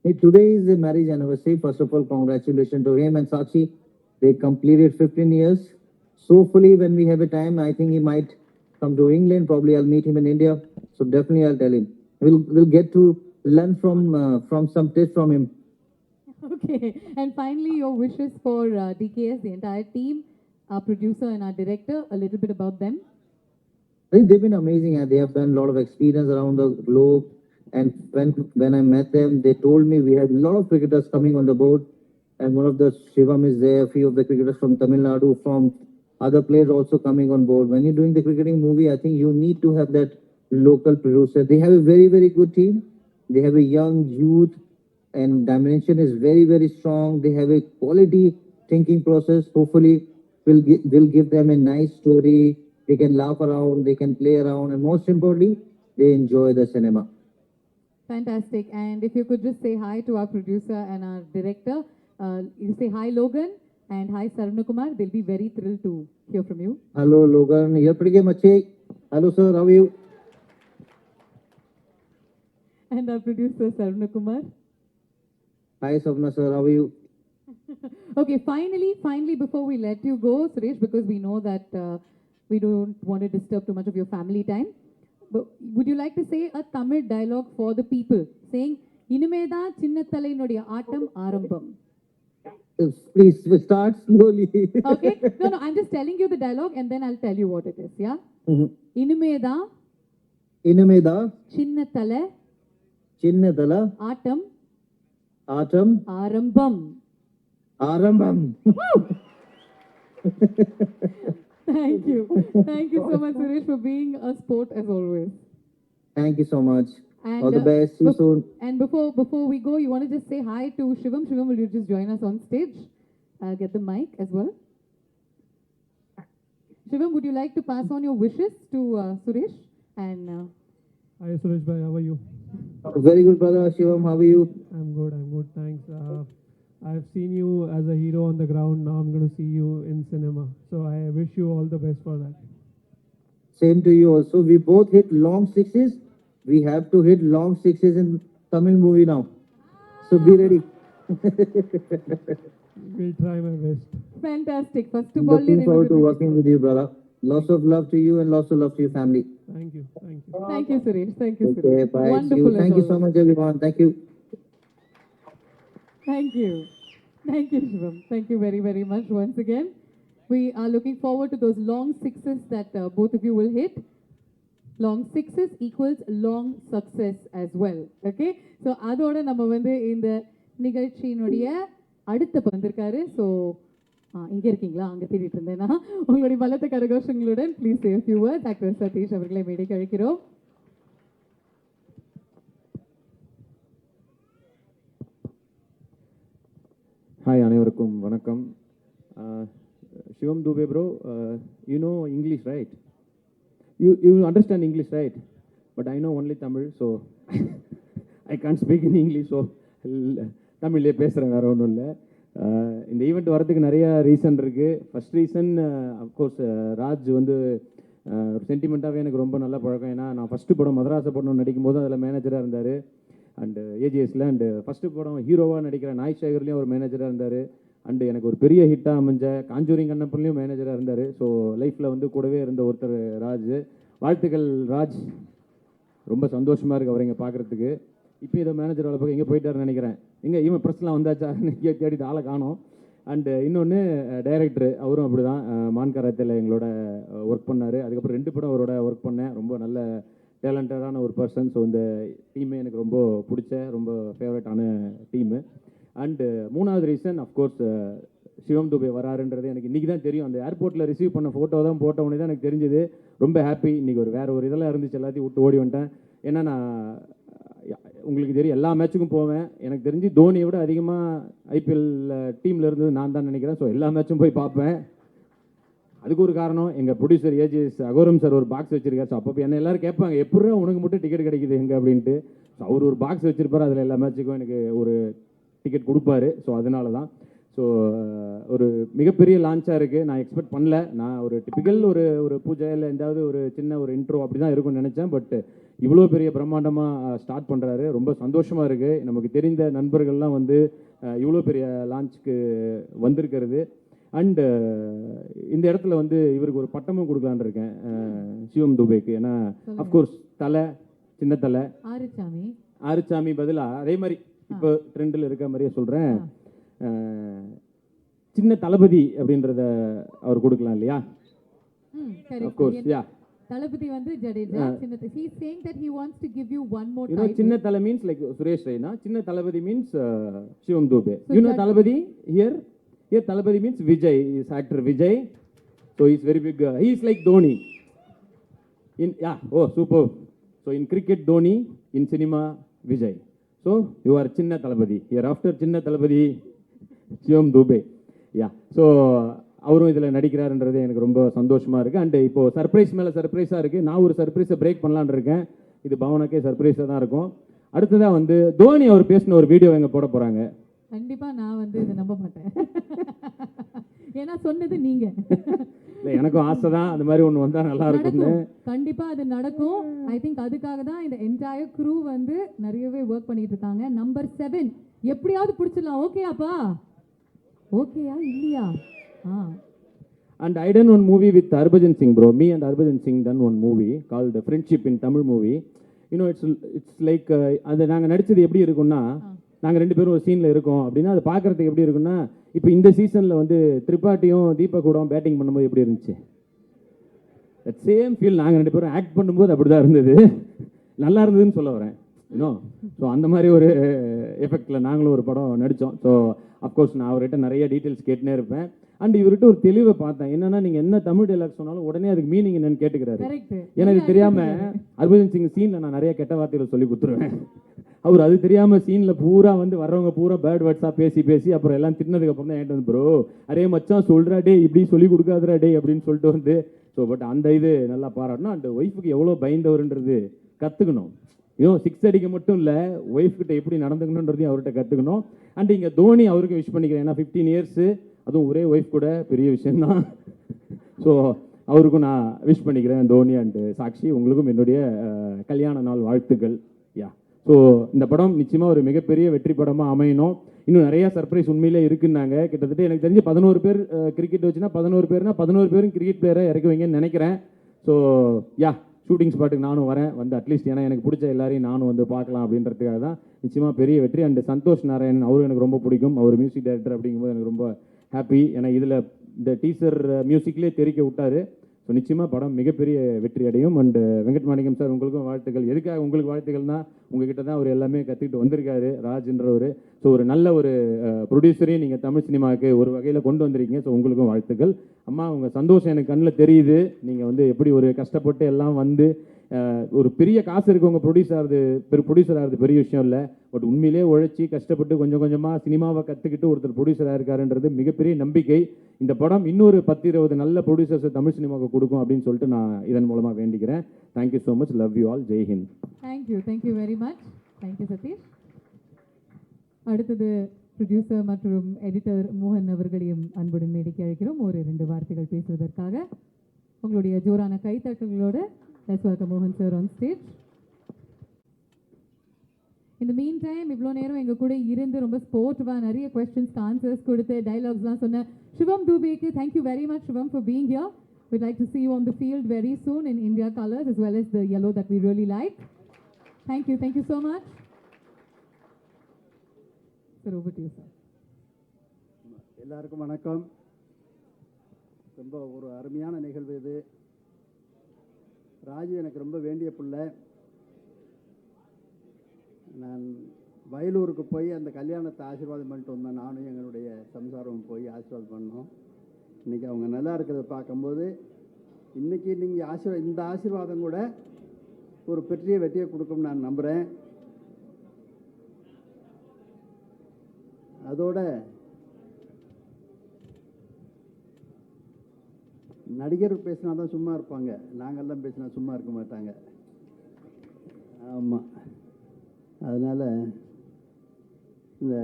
[SPEAKER 6] Hey, today is the marriage anniversary. First of all, congratulations to him and Sakshi. They completed 15 years. So hopefully when we have a time, I think he might come to England. Probably I'll meet him in India. So definitely I'll tell him. We'll get to learn from some tips from him.
[SPEAKER 1] Okay. And finally, your wishes for DKS, the entire team, our producer and our director, a little bit about them.
[SPEAKER 6] I think they've been amazing and they have done a lot of experience around the globe. And when I met them, they told me we had a lot of cricketers coming on the board. And one of the Shivam is there, a few of the cricketers from Tamil Nadu, from other players also coming on board. When you're doing the cricketing movie, I think you need to have that local producer. They have a very, very good team. They have a young youth, and dimension is very, very strong. They have a quality thinking process. Hopefully, will give them a nice story. They can laugh around, they can play around, and most importantly, they enjoy the cinema.
[SPEAKER 1] Fantastic. And if you could just say hi to our producer and our director, you say hi, Logan, and hi, Sarvanakumar. They'll be very thrilled to hear from you.
[SPEAKER 6] Hello, Logan. Here, pretty much. Hello, sir. How are you?
[SPEAKER 1] And our producer, Sarvanakumar.
[SPEAKER 6] Hi, Savna, sir. How are you?
[SPEAKER 1] Okay, finally, before we let you go, Suresh, because we know that we don't want to disturb too much of your family time, but would you like to say a Tamil dialogue for the people, saying, Inimeda Chinnathalainuடைய ஆட்டம் ஆரம்பம்.
[SPEAKER 6] Please start slowly.
[SPEAKER 1] Okay? No, I'm just telling you the dialogue and then I'll tell you what it is, yeah? Inimeda
[SPEAKER 6] Inimeda
[SPEAKER 1] Chinnathala
[SPEAKER 6] Chinnathala
[SPEAKER 1] atom
[SPEAKER 6] Atam
[SPEAKER 1] ஆரம்பம்.
[SPEAKER 6] Arambam.
[SPEAKER 1] Thank you. Thank you so much, Suresh, for being a sport as always.
[SPEAKER 6] Thank you so much.
[SPEAKER 1] And,
[SPEAKER 6] All the best. See you soon.
[SPEAKER 1] And before we go, you want to just say hi to Shivam. Shivam, will you just join us on stage? Get the mic as well. Shivam, would you like to pass on your wishes to Suresh? And
[SPEAKER 2] Hi Suresh bhai, how are you?
[SPEAKER 6] Very good, brother. Shivam, how are you?
[SPEAKER 2] I'm good, thanks. I've seen you as a hero on the ground, now I'm going to see you in cinema. So I wish you all the best for that.
[SPEAKER 6] Same to you also. We both hit long sixes. We have to hit long sixes in Tamil movie now. So be ready.
[SPEAKER 2] We'll try my best.
[SPEAKER 1] fantastic. First of all,
[SPEAKER 6] Looking forward to working with you, brother. Lots of love to you and lots of love to your family.
[SPEAKER 2] Thank you.
[SPEAKER 1] Thank you, Suresh. Thank you,
[SPEAKER 6] Okay,
[SPEAKER 1] Suresh.
[SPEAKER 6] bye. See
[SPEAKER 1] Wonderful.
[SPEAKER 6] you.
[SPEAKER 1] as
[SPEAKER 6] Thank you so
[SPEAKER 1] always.
[SPEAKER 6] much, everyone. Thank you.
[SPEAKER 1] Thank you. Thank you, Shivam. Thank you very, very much once again. We are looking forward to those long sixes that both of you will hit. Long sixes equals long success as well. Okay? So, அதோட நம்ம வந்து இந்த நிகழ்ச்சியினுடைய அடுத்த வந்திருக்காரு. So இங்க இருக்கீங்களா? அங்க தேடிட்டு இருந்தேன்னா உங்களுடைய பலத்த கரகோஷங்களுடன் please say a few words. Actor Sathish அவர்களை மேடைக்கு அழைக்கிறோம்.
[SPEAKER 7] ஹாய் அனைவருக்கும் வணக்கம். Shivam Dube bro, you know English right? You understand English right? But I know only Tamil, so I can't speak in English. So தமிழ்லேயே பேசுகிறேன், வேறு ஒன்றும் இல்லை. இந்த ஈவெண்ட் வரதுக்கு நிறைய ரீசன் இருக்குது. ஃபஸ்ட் ரீசன் அஃப்கோர்ஸ் ராஜ் வந்து ஒரு சென்டிமெண்ட்டாகவே எனக்கு ரொம்ப நல்ல பழக்கம். ஏன்னா நான் ஃபஸ்ட்டு படம் மதராச படம் நடிக்கும் போது அதில் மேனேஜராக இருந்தார் அண்டு ஏஜிஎஸில். அண்டு ஃபஸ்ட்டு படம் ஹீரோவாக நடிக்கிற நாய் சேகர்லேயும் ஒரு மேனேஜராக இருந்தார். அண்டு எனக்கு ஒரு பெரிய ஹிட்டாக அமைஞ்ச காஞ்சூரிங் கண்ணப்பன்லேயும் மேனேஜராக இருந்தார். ஸோ லைஃப்பில் வந்து கூடவே இருந்த ஒருத்தர் ராஜ். வாழ்த்துக்கள் ராஜ், ரொம்ப சந்தோஷமாக இருக்குது அவரை இங்கே பார்க்குறதுக்கு. இப்போ இதை மேனேஜர் வேலை பார்க்க எங்கே போயிட்டாருன்னு நினைக்கிறேன். எங்கே இவன் ப்ரெஸ்லாம் வந்தாச்சா தேடிட்டு ஆளை காணோம். அண்டு இன்னொன்று டைரக்டர், அவரும் அப்படி தான் மான்கராத்தில் எங்களோட ஒர்க் பண்ணார். அதுக்கப்புறம் 2 படம் அவரோட ஒர்க் பண்ணேன். ரொம்ப நல்ல டேலண்டடான ஒரு பர்சன். ஸோ இந்த டீமே எனக்கு ரொம்ப பிடிச்ச, ரொம்ப ஃபேவரட்டான டீமு. அண்டு 3வது ரீசன் அஃப்கோர்ஸ் சிவம் துபே வராருன்றது எனக்கு இன்றைக்கி தான் தெரியும். அந்த ஏர்போர்ட்டில் ரிசீவ் பண்ண ஃபோட்டோ தான் போட்ட உடனே தான் எனக்கு தெரிஞ்சது. ரொம்ப ஹாப்பி. இன்றைக்கி வேறு ஒரு இதெல்லாம் இருந்துச்சு, எல்லாத்தையும் விட்டு ஓடி வந்துட்டேன். ஏன்னா நான் உங்களுக்கு தெரியும் எல்லா மேட்சுக்கும் போவேன். எனக்கு தெரிஞ்சு தோனியை விட அதிகமாக ஐபிஎல் டீமில் இருந்தது நான் தான் நினைக்கிறேன். ஸோ எல்லா மேட்சும் போய் பார்ப்பேன். அதுக்கு ஒரு காரணம் எங்கள் ப்ரொடியூசர் ஏஜிஎஸ் அகோரம் சார் ஒரு பாக்ஸ் வச்சிருக்காரு. ஸோ அப்போ என்ன எல்லாரும் கேட்பாங்க, எப்படா உனக்கு மட்டும் டிக்கெட் கிடைக்குது எங்கே அப்படின்ட்டு. ஸோ அவர் ஒரு பாக்ஸ் வச்சிருப்பார், அதில் எல்லா மேட்சுக்கும் எனக்கு ஒரு டிக்கெட் கொடுப்பாரு. ஸோ அதனால தான். ஸோ ஒரு மிகப்பெரிய லான்ச்சாக இருக்குது. நான் எக்ஸ்பெக்ட் பண்ணல. நான் ஒரு டிப்பிக்கல் ஒரு பூஜை இல்லை எந்தாவது ஒரு சின்ன ஒரு இன்ட்ரோ அப்படி தான் இருக்கும்னு நினச்சேன். பட் இவ்வளோ பெரிய பிரம்மாண்டமாக ஸ்டார்ட் பண்ணுறாரு. ரொம்ப சந்தோஷமாக இருக்குது. நமக்கு தெரிந்த நண்பர்கள்லாம் வந்து இவ்வளோ பெரிய லான்ச்சுக்கு வந்திருக்கிறது. அண்டு இந்த இடத்துல வந்து இவருக்கு ஒரு பட்டமும் கொடுக்கலான்னு இருக்கேன் சிவம் துபேக்கு. ஏன்னா அஃப்கோர்ஸ் தலை, சின்ன தலை, ஆறுச்சாமி பதிலாக அதே மாதிரி இப்போ ட்ரெண்டில் இருக்க மாதிரியே சொல்கிறேன், சின்ன தளபதி அப்படின்றத அவர் கொடுக்கலாம் இல்லையா? அஃப்கோர்ஸ் யா.
[SPEAKER 1] தளபதி வந்து Jadeja. he is saying that he wants to give you one more title.
[SPEAKER 7] சின்ன தலை means like சுரேஷ் ரெய்னா. சின்ன Thalapathy means Shivam Dube. You know Thalapathy here Thalapathy means Vijay, is actor Vijay. So he is very big. He is like Dhoni. In super. So in cricket Dhoni, in cinema Vijay. So you are சின்ன தளபதி. Year after சின்ன தளபதி சிவம் தூபே. யா, so அவரும் இதில் நடிக்கிறாருன்றது எனக்கு ரொம்ப சந்தோஷமாக இருக்குது. And இப்போது surprise மேலே சர்ப்ரைஸாக இருக்குது. நான் ஒரு சர்ப்ரைஸை பிரேக் பண்ணலான்னு இருக்கேன். இது பவனுக்கே சர்ப்ரைஸாக தான் இருக்கும். அடுத்ததாக வந்து தோனி அவர் பேசின ஒரு வீடியோ எங்கே போட போகிறாங்க.
[SPEAKER 1] கண்டிப்பா நான் வந்து இதை நம்ப மாட்டேன். ஏன்னா சொன்னது நீங்க.
[SPEAKER 7] இல்லை, எனக்கும் ஆசை தான் அந்த மாதிரி ஒன்று வந்தால் நல்லா இருக்கும்னு.
[SPEAKER 1] நடக்கும். கண்டிப்பா அது நடக்கும். ஐ திங்க் அதுக்காக தான் இந்த என்டையர் க்ரூ வந்து நிறையவே ஒர்க் பண்ணிட்டு இருக்காங்க. நம்பர் 7 எப்படியாவது பிடிச்சிடலாம். ஓகேயாப்பா? ஓகேயா இல்லையா?
[SPEAKER 7] And I done one movie with Harbhajan Singh, bro. Me and Harbhajan Singh done one movie called Friendship in Tamil movie. You know, it's like அது நாங்கள் நடிச்சது எப்படி இருக்கும்னா, நாங்கள் 2 பேரும் ஒரு சீனில் இருக்கோம் அப்படின்னா அது பார்க்குறதுக்கு எப்படி இருக்குன்னா, இப்போ இந்த சீசனில் வந்து திரிபாட்டியும் தீபக் கூடவும் பேட்டிங் பண்ணும்போது எப்படி இருந்துச்சு, தட் சேம் ஃபீல் நாங்கள் 2 பேரும் ஆக்ட் பண்ணும்போது அப்படி தான் இருந்தது. நல்லா இருந்ததுன்னு சொல்ல வரேன். யூனோ, ஸோ அந்த மாதிரி ஒரு எஃபெக்டில் நாங்களும் ஒரு படம் நடித்தோம். ஸோ அஃப்கோர்ஸ் நான் அவர்கிட்ட நிறைய டீட்டெயில்ஸ் கேட்டுனே இருப்பேன். அண்ட் இவர்கிட்ட ஒரு தெளிவை பார்த்தேன். என்னன்னா, நீங்கள் என்ன தமிழ் டைலாக் சொன்னாலும் உடனே அதுக்கு மீனிங் என்னன்னு கேட்டுக்கிறாரு. எனக்கு தெரியாமல் ஹர்பஜன் சிங் சீனில் நான் நிறைய கெட்ட வார்த்தைகளை சொல்லி கொடுத்துருவேன். அவர் அது தெரியாமல் சீனில் பூரா வந்து வர்றவங்க பூரா பேட் வேர்ட்ஸாக பேசி அப்புறம் எல்லாம் திட்டினதுக்கு அப்புறம் தான் என்கிட்ட வந்து ப்ரோ அரே மச்சான் சொல்கிறா டே இப்படி சொல்லி கொடுக்காதரா டே அப்படின்னு சொல்லிட்டு வந்து. ஸோ பட் அந்த இது நல்லா பாராட்டணும். அண்ட் ஒய்ஃபுக்கு எவ்வளோ பயந்தவருன்றது கற்றுக்கணும். இன்னும் 6 அடிக்க மட்டும் இல்லை, ஒய்ஃப் கிட்ட எப்படி நடந்துக்கணுன்றதையும் அவர்கிட்ட கற்றுக்கணும். அண்ட் இங்கே தோனி அவருக்கு விஷ் பண்ணிக்கிறேன். ஏன்னா 15 இயர்ஸு, அதுவும் ஒரே ஒய்ஃப் கூட பெரிய விஷயம்தான். ஸோ அவருக்கும் நான் விஷ் பண்ணிக்கிறேன். தோனி அண்டு சாக்ஷி, உங்களுக்கும் என்னுடைய கல்யாண நாள் வாழ்த்துக்கள். யா, ஸோ இந்த படம் நிச்சயமாக ஒரு மிகப்பெரிய வெற்றி படமாக அமையணும். இன்னும் நிறையா சர்ப்ரைஸ் உண்மையிலே இருக்குன்னாங்க. கிட்டத்தட்ட எனக்கு தெரிஞ்சு 11 பேர் கிரிக்கெட் வச்சுன்னா 11 பேர்னா 11 பேரும் கிரிக்கெட் பிளேயராக இறக்குவீங்கன்னு நினைக்கிறேன். ஸோ யா, ஷூட்டிங் ஸ்பாட்டுக்கு நானும் வரேன். வந்து அட்லீஸ்ட் ஏன்னா எனக்கு பிடிச்ச எல்லாரையும் நானும் வந்து பார்க்கலாம் அப்படின்றதுக்காக தான். நிச்சயமாக பெரிய வெற்றி. அண்ட் சந்தோஷ் நாராயண் அவரும் எனக்கு ரொம்ப பிடிக்கும். அவர் மியூசிக் டைரக்டர் அப்படிங்கும்போது எனக்கு ரொம்ப ஹாப்பி. ஏன்னா இதில் இந்த டீசர் மியூசிக்லேயே தெரிவிக்க விட்டார். ஸோ நிச்சயமாக படம் மிகப்பெரிய வெற்றி அடையும். அண்டு வெங்கட் மாணிக்கம் சார், உங்களுக்கும் வாழ்த்துக்கள். எதுக்காக உங்களுக்கு வாழ்த்துக்கள்னா, உங்ககிட்ட தான் அவர் எல்லாமே கற்றுக்கிட்டு வந்திருக்காரு, ராஜ்ன்றவர். ஸோ ஒரு நல்ல ஒரு ப்ரொடியூசரையும் நீங்கள் தமிழ் சினிமாவுக்கு ஒரு வகையில் கொண்டு வந்திருக்கீங்க. ஸோ உங்களுக்கும் வாழ்த்துக்கள். அம்மா, உங்கள் சந்தோஷம் எனக்கு கண்ணில் தெரியுது. நீங்கள் வந்து எப்படி ஒரு கஷ்டப்பட்டு எல்லாம் வந்து ஒரு பெரிய காசு இருக்கவங்க ப்ரொடியூசர் ஆகிறது பெரிய விஷயம் இல்லை. பட் உண்மையிலே உழைச்சி கஷ்டப்பட்டு கொஞ்சம் கொஞ்சமாக சினிமாவை கற்றுக்கிட்டு ஒருத்தர் ப்ரொடியூசராக இருக்காருன்றது மிகப்பெரிய நம்பிக்கை. இந்த படம் இன்னொரு 10-20 நல்ல ப்ரொடியூசர்ஸை தமிழ் சினிமாவுக்கு கொடுக்கும் அப்படின்னு சொல்லிட்டு நான் இதன் மூலமாக வேண்டிக்கிறேன். Thank you so much. Love you all. Jai Hind.
[SPEAKER 1] Thank you very much. Thank you Sathish. அடுத்தது ப்ரொடியூசர் மற்றும் எடிட்டர் மோகன் அவர்களையும் அன்புடன் மேடைக்கு அழைக்கிறோம் ஒரு 2 வார்த்தைகள் பேசுவதற்காக. உங்களுடைய ஜோரான கைத்தட்டல்களோட let's welcome Mohan sir on stage. In the meantime, இவ்வளோ நேரம் எங்கள் கூட இருந்து ரொம்ப ஸ்போர்ட்டிவாக நிறைய கொஸ்டின்ஸ்க்கு ஆன்சர்ஸ் கொடுத்து டைலாக்ஸ்லாம் சொன்ன சிவம் தூபேக்கு thank you very much Shivam for being here. We'd like to see you on the field very soon in India colors as well as the yellow that we really like. Thank you so much. Sir, over to you, sir.
[SPEAKER 3] எல்லாருக்கும் வணக்கம். ரொம்ப ஒரு அருமையான நிகழ்வு இது. ராஜு எனக்கு ரொம்ப வேண்டிய பிள்ளை. நான் வயலூருக்கு போய் அந்த கல்யாணத்தை ஆசீர்வாதம் பண்ணிட்டு வந்தேன். நானும் எங்களுடைய சம்சாரம் போய் ஆசீர்வாதம் பண்ணோம். இன்றைக்கி அவங்க நல்லா இருக்கிறத பார்க்கும்போது இன்றைக்கி நீங்கள் இந்த ஆசீர்வாதம் கூட ஒரு பெரிய வெற்றியை கொடுக்கும்னு நான் நம்புகிறேன். அதோட நடிகர் பேசினா தான் சும்மா இருப்பாங்க, நாங்கள்லாம் பேசினா சும்மா இருக்க மாட்டாங்க. ஆமாம், அதனால் இந்த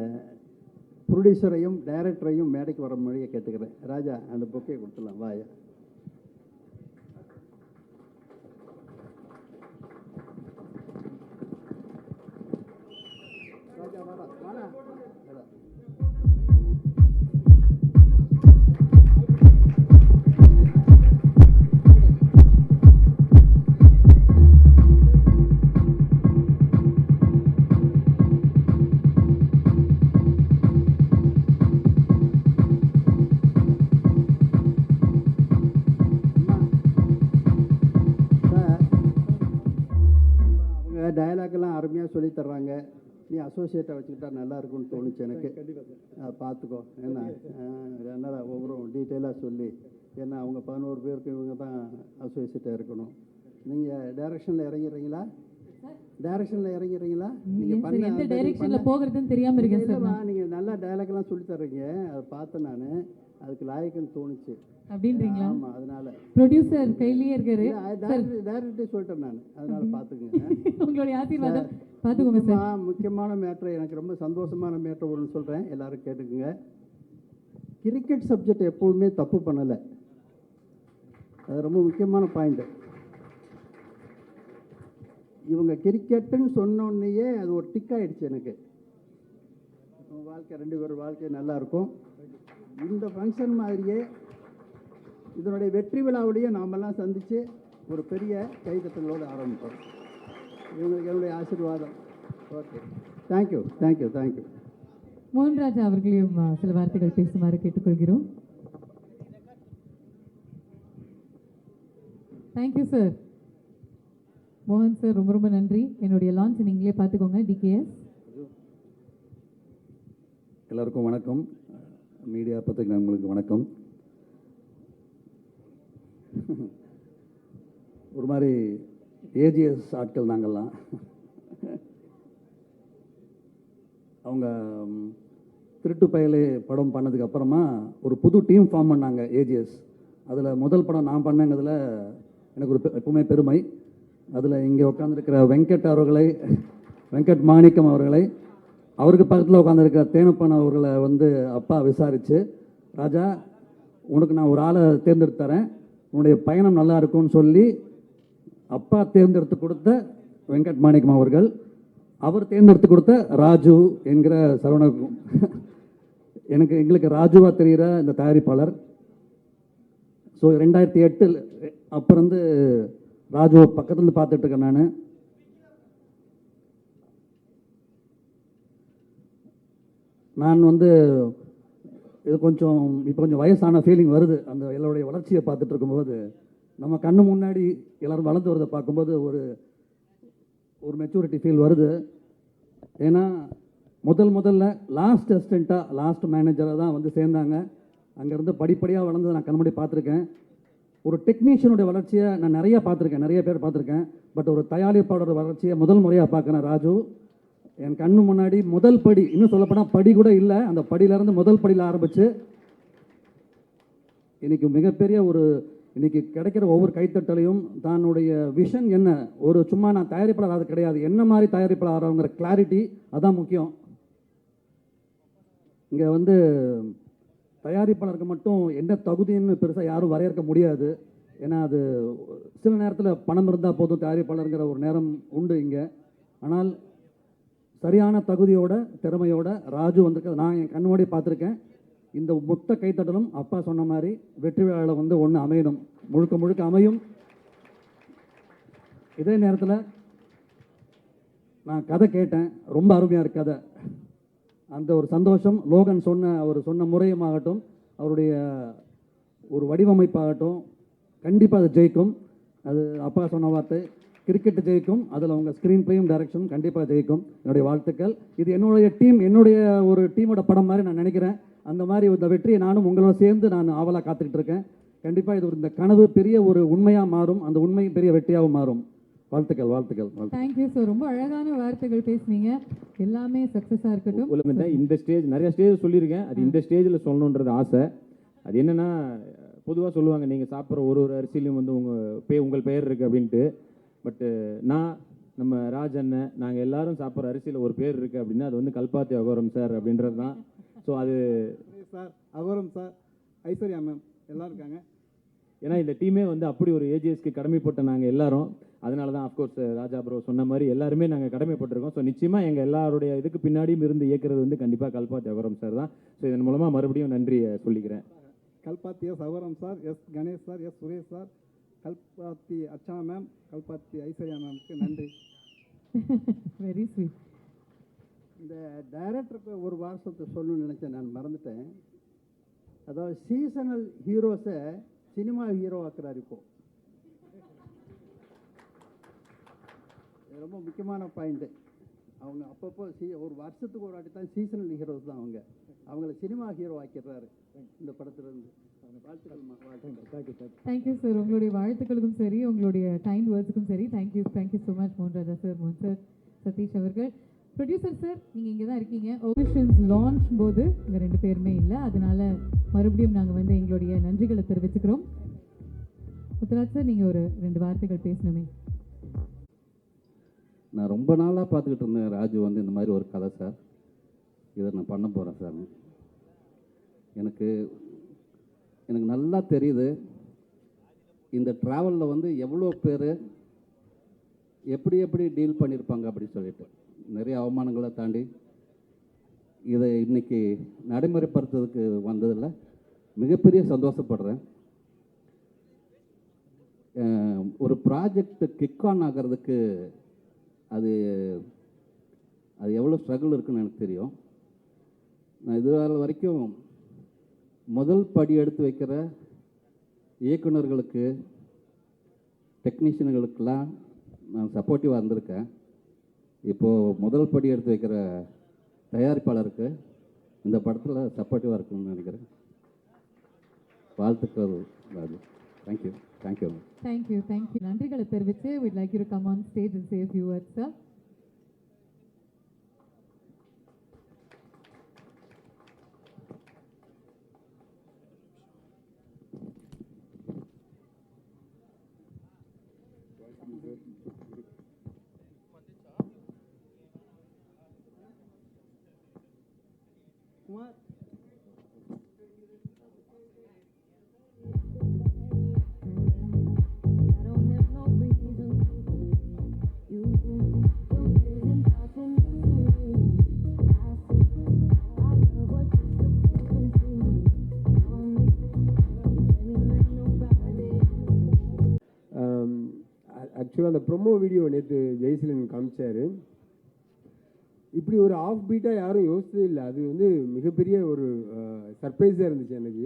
[SPEAKER 3] ப்ரொடியூசரையும் டைரக்டரையும் மேடைக்கு வர மாதிரியே கேட்டுக்கிறேன். ராஜா, அந்த பொக்கையை கொடுத்துடலாம், வாயா. ராஜா வாடா வாடா வாடா. டயலாக்லாம் அருமையாக சொல்லி தர்றாங்க. நீ அசோசியேட்டை வச்சுக்கிட்டா நல்லா இருக்கும்னு தோணுச்சு எனக்கு. அதை பார்த்துக்கோ. ஏன்னா என்னால் ஒவ்வொரு டீட்டெயிலாக சொல்லி, ஏன்னா அவங்க 11 பேருக்கு இவங்க தான் அசோசியேட்டாக இருக்கணும். நீங்கள் டைரக்ஷனில் இறங்கிடுறீங்களா?
[SPEAKER 8] டைரக்ஷனில் இறங்கிறீங்களா
[SPEAKER 1] ஏன் சார் எந்த டைரக்ஷன்ல போகிறதுன்னு தெரியாம இருக்கேன் சார் நான்.
[SPEAKER 8] நீங்கள் நல்லா டைலாக்லாம் சொல்லி தர்றீங்க, அதை பார்த்தேன் நான், அதுக்கு லாயக்குன்னு தோணுச்சு.
[SPEAKER 1] அப்படின்றீங்களா?
[SPEAKER 8] ஆமாம், அதனால
[SPEAKER 1] ப்ரொடியூசர் கையிலேயே இருக்காரு சார்.
[SPEAKER 8] டேரக்டே சொல்லிட்டேன் நான், அதனால பார்த்துக்குங்க.
[SPEAKER 1] உங்களுடைய ஆசீர்வாதம் பார்த்துக்கோங்க சார்.
[SPEAKER 8] முக்கியமான மேட்ரு, எனக்கு ரொம்ப சந்தோஷமான மேட்ரு ஒன்று சொல்கிறேன், எல்லாரும் கேட்டுக்குங்க. கிரிக்கெட் சப்ஜெக்ட் எப்போவுமே தப்பு பண்ணலை, அது ரொம்ப முக்கியமான பாயிண்ட்டு. இவங்க கிரிக்கெட்டுன்னு சொன்னோன்னையே அது ஒரு டிக் ஆகிடுச்சு எனக்கு. வாழ்க்கை 2 பேர் வாழ்க்கை நல்லாயிருக்கும். இந்த ஃபங்க்ஷன் மாதிரியே இதனுடைய வெற்றி விழாவுடைய நாமெல்லாம் சந்தித்து ஒரு பெரிய கைதட்டங்களோடு ஆரம்பிப்போம். இவங்களுக்கு என்னுடைய ஆசீர்வாதம். Okay, thank you thank you thank you.
[SPEAKER 1] Mohan Raja அவர்களையும் சில வார்த்தைகள் பேசுமாறு கேட்டுக்கொள்கிறோம். Thank you sir. மோகன் சார் ரொம்ப ரொம்ப நன்றி. என்னுடைய லான்ச் நீங்களே பார்த்துக்கோங்க. டிகேஎஸ்
[SPEAKER 9] எல்லாருக்கும் வணக்கம். மீடியா பத்திரிகையாளர்களுக்கு வணக்கம். ஒரு மாதிரி ஏஜிஎஸ் ஆட்கள் நாங்கள்லாம். அவங்க திருட்டு பயலே படம் பண்ணதுக்கு அப்புறமா ஒரு புது டீம் ஃபார்ம் பண்ணாங்க ஏஜிஎஸ். அதில் முதல் படம் நான் பண்ணங்கிறதுல எனக்கு ஒரு எப்பவுமே பெருமை. அதில் இங்கே உட்காந்துருக்கிற வெங்கட் மாணிக்கம் அவர்களை, அவருக்கு பக்கத்தில் உட்காந்துருக்கிற தேனப்பன் அவர்களை வந்து அப்பா விசாரித்து, ராஜா உனக்கு நான் ஒரு ஆளை தேர்ந்தெடுத்து தரேன், உன்னுடைய பயணம் நல்லா இருக்கும்னு சொல்லி அப்பா தேர்ந்தெடுத்து கொடுத்த வெங்கட் மாணிக்கம் அவர்கள், அவர் தேர்ந்தெடுத்து கொடுத்த ராஜு என்கிற சரவணக்கும் எங்களுக்கு ராஜுவா தெரிகிற இந்த தயாரிப்பாளர். ஸோ 2008 அப்போ இருந்து ராஜுவை பக்கத்துலேருந்து பார்த்துட்டு இருக்கேன். நான் வந்து இது இப்போ கொஞ்சம் வயசான ஃபீலிங் வருது. அந்த எல்லோருடைய வளர்ச்சியை பார்த்துட்டு இருக்கும்போது, நம்ம கண்ணு முன்னாடி எல்லோரும் வளர்ந்து வரதை பார்க்கும்போது ஒரு மெச்சூரிட்டி ஃபீல் வருது. ஏன்னா முதல்ல லாஸ்ட் அசிஸ்டண்ட்டாக, லாஸ்ட் மேனேஜராக தான் வந்து சேர்ந்தாங்க. அங்கேருந்து படிப்படியாக வளர்ந்து நான் கண்முடி பார்த்துருக்கேன். ஒரு டெக்னீஷியனுடைய வளர்ச்சியை நான் நிறைய பேர் பார்த்துருக்கேன். பட் ஒரு தயாரிப்பாளரோட வளர்ச்சியை முதல் முறையாக பார்க்குறேன். ராஜு என் கண்ணு முன்னாடி முதல் படி, இன்னும் சொல்லப்போனால் படி கூட இல்லை, அந்த படியிலேருந்து முதல் படியில் ஆரம்பித்து இன்றைக்கி மிகப்பெரிய இன்றைக்கி கிடைக்கிற ஒவ்வொரு கைத்தட்டலையும் தன்னுடைய விஷன் என்ன, சும்மா நான் தயாரிப்பாளர் அது கிடையாது, என்ன மாதிரி தயாரிப்பாளர் ஆகிறவங்கிற கிளாரிட்டி அதான் முக்கியம். இங்கே வந்து தயாரிப்பாளருக்கு மட்டும் என்ன தகுதின்னு பெருசாக யாரும் வரையறுக்க முடியாது. ஏன்னா அது சில நேரத்தில் பணம் இருந்தால் போதும் தயாரிப்பாளருங்கிற ஒரு நேரம் உண்டு இங்கே. ஆனால் சரியான தகுதியோட திறமையோட ராஜு வந்திருக்கிறது நான் என் கண்ணோடி பார்த்துருக்கேன். இந்த மொத்த கைத்தட்டலும் அப்பா சொன்ன மாதிரி வெற்றி விழாவில் வந்து ஒன்று அமையணும், முழுக்க அமையும். இதே நேரத்தில் நான் கதை கேட்டேன், ரொம்ப அருமையாக இருக்கு கதை. அந்த ஒரு சந்தோஷம் லோகன் அவர் சொன்ன முறையுமாகட்டும், அவருடைய ஒரு வடிவமைப்பாகட்டும், கண்டிப்பாக அது ஜெயிக்கும். அது அப்பா சொன்ன வார்த்தை, கிரிக்கெட்டு ஜெயிக்கும், அதில் உங்கள் ஸ்க்ரீன் பிளேயும் டைரக்ஷனும் கண்டிப்பாக ஜெயிக்கும். என்னுடைய வாழ்த்துக்கள். இது என்னுடைய ஒரு டீமோட படம் மாதிரி நான் நினைக்கிறேன். அந்த மாதிரி இந்த வெற்றியை நானும் உங்களோட சேர்ந்து நான் ஆவலாக காத்துக்கிட்டு இருக்கேன். கண்டிப்பாக இது இந்த கனவு பெரிய ஒரு உண்மையாக மாறும், அந்த உண்மை பெரிய வெற்றியாகவும் மாறும். வாழ்த்துக்கள்.
[SPEAKER 1] Thank you sir. ரொம்ப அழகான வார்த்தைகள் பேசுனீங்க. எல்லாமே சக்ஸஸாக இருக்கட்டும்.
[SPEAKER 7] இந்த ஸ்டேஜ் நிறைய ஸ்டேஜ் சொல்லியிருக்கேன், அது இந்த ஸ்டேஜில் சொல்லணுன்றது ஆசை. அது என்னென்னா, பொதுவாக சொல்லுவாங்க நீங்கள் சாப்பிட்ற ஒரு அரிசிலையும் வந்து உங்கள் பெயர் இருக்குது அப்படின்ட்டு. பட்டு நம்ம ராஜ் அண்ணன் நாங்கள் எல்லாரும் சாப்பிட்ற அரிசியில் ஒரு பேர் இருக்குது அப்படின்னா அது வந்து கல்பாத்தி அகோரம் சார் அப்படின்றது தான். ஸோ அது
[SPEAKER 8] சார் அகோரம் சார், ஐஸ்வர்யா மேம் எல்லாம் இருக்காங்க.
[SPEAKER 7] ஏன்னா இந்த டீமே வந்து அப்படி ஒரு ஏஜிஎஸ்க்கு கடமைப்பட்ட நாங்கள் எல்லாரும். அதனால தான் அஃப்கோர்ஸ் ராஜா ப்ரோ சொன்ன மாதிரி எல்லாருமே நாங்கள் கடமைப்பட்டிருக்கோம். ஸோ நிச்சயமாக எங்கள் எல்லாருடைய இதுக்கு பின்னாடியும் இருந்து இயக்கிறது வந்து கண்டிப்பாக கல்பாத்தி அகோரம் சார் தான். ஸோ இதன் மூலமாக மறுபடியும் நன்றி சொல்லிக்கிறேன்.
[SPEAKER 8] Kalpathi S Aghoram sir, S Ganesh sir, S Suresh sir, Kalpathi Archana ma'am, Kalpathi Aishwarya மேம்க்கு நன்றி.
[SPEAKER 1] Very sweet.
[SPEAKER 8] இந்த டைரக்டருக்கு ஒரு வார்த்தை சொல்லணும்னு நினச்சேன், நான் மறந்துட்டேன். அதாவது சீசனல் ஹீரோஸை சினிமா ஹீரோ ஆக்குறாரு. இப்போது ரொம்ப முக்கியமான பாயிண்ட்டு. அவங்க அப்பப்போ ஒரு வருஷத்துக்கு ஒரு வாட்டி தான் சீசனல் ஹீரோஸ் தான் அவங்கள சினிமா ஹீரோ ஆக்கிடுறாரு இந்த படத்துலேருந்து.
[SPEAKER 1] Thank you sir. உங்களுடைய வாழ்த்துக்களுக்கும் சரி, உங்களுடைய கைண்ட் வேர்ட்ஸுக்கும் சரி, தேங்க்யூ ஸோ மச் மோகன் ராஜா சார், மோகன் சார், சதீஷ் அவர்கள். ப்ரொடியூசர் சார், நீங்கள் இங்கே தான் இருக்கீங்க. ஆடிஷன்ஸ் லான்ச் போது இங்கே 2 பேருமே இல்லை, அதனால மறுபடியும் நாங்கள் வந்து எங்களுடைய நன்றிகளை தெரிவிச்சுக்கிறோம். முத்துராஜ் சார், நீங்கள் ஒரு 2 வார்த்தைகள் பேசணுமே.
[SPEAKER 9] நான் ரொம்ப நாளாக பார்த்துக்கிட்டு இருந்தேன் ராஜு வந்து இந்த மாதிரி ஒரு கதை சார், இதை நான் பண்ண போகிறேன் சார். எனக்கு நல்லா தெரியுது இந்த ட்ராவலில் வந்து எவ்வளோ பேர் எப்படி டீல் பண்ணியிருப்பாங்க அப்படின்னு சொல்லிட்டு. நிறைய அவமானங்களை தாண்டி இதை இன்னைக்கு நடைமுறைப்படுத்துறதுக்கு வந்ததில் மிகப்பெரிய சந்தோஷப்படுறேன். ஒரு ப்ராஜெக்ட் கிக் ஆன் ஆகிறதுக்கு அது எவ்வளோ ஸ்ட்ரகிள் இருக்குன்னு எனக்கு தெரியும். நான் இதுவரை வரைக்கும் முதல் படி எடுத்து வைக்கிற இயக்குநர்களுக்கு, டெக்னீஷியன்களுக்கெல்லாம் நான் சப்போர்ட்டிவாக இருந்திருக்கேன். இப்போது முதல் படி எடுத்து வைக்கிற தயாரிப்பாளருக்கு இந்த படத்தில் சப்போர்ட்டிவாக இருக்குன்னு நினைக்கிறேன். வாழ்த்துக்கள் ராஜு. தேங்க்யூ.
[SPEAKER 1] நன்றிகளை தெரிவித்து we'd like you to come on stage and say a few words, sir.
[SPEAKER 10] ஆக்சுவலாக அந்த ப்ரொமோ வீடியோ நேற்று ஜெய்சிலன் காமிச்சார். இப்படி ஒரு ஆஃப் பீட்டாக யாரும் யோசிச்சதே இல்லை. அது வந்து மிகப்பெரிய ஒரு சர்ப்ரைஸாக இருந்துச்சு எனக்கு.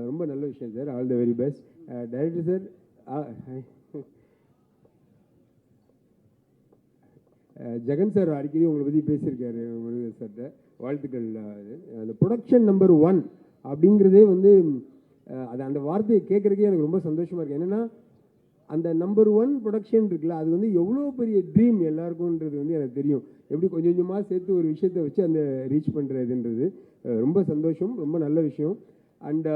[SPEAKER 10] ரொம்ப நல்ல விஷயம் sir. All the very best. Director sir, Jagan sir அடிக்கடி உங்களை பற்றி பேசியிருக்காரு முருகன் சார்கிட்ட. வாழ்த்துக்கள். அந்த ப்ரொடக்ஷன் நம்பர் 1 அப்படிங்கிறதே வந்து அது அந்த வார்த்தையை கேட்குறதுக்கே எனக்கு ரொம்ப சந்தோஷமாக இருக்குது. என்னென்னா அந்த நம்பர் 1 ப்ரொடக்ஷன் இருக்குல்ல, அது வந்து எவ்வளோ பெரிய ட்ரீம் எல்லாருக்கும்ன்றது வந்து எனக்கு தெரியும். எப்படி கொஞ்சம் கொஞ்சமாக சேர்த்து ஒரு விஷயத்தை வச்சு அந்த ரீச் பண்ணுறதுன்றது ரொம்ப சந்தோஷம், ரொம்ப நல்ல விஷயம். அண்ட்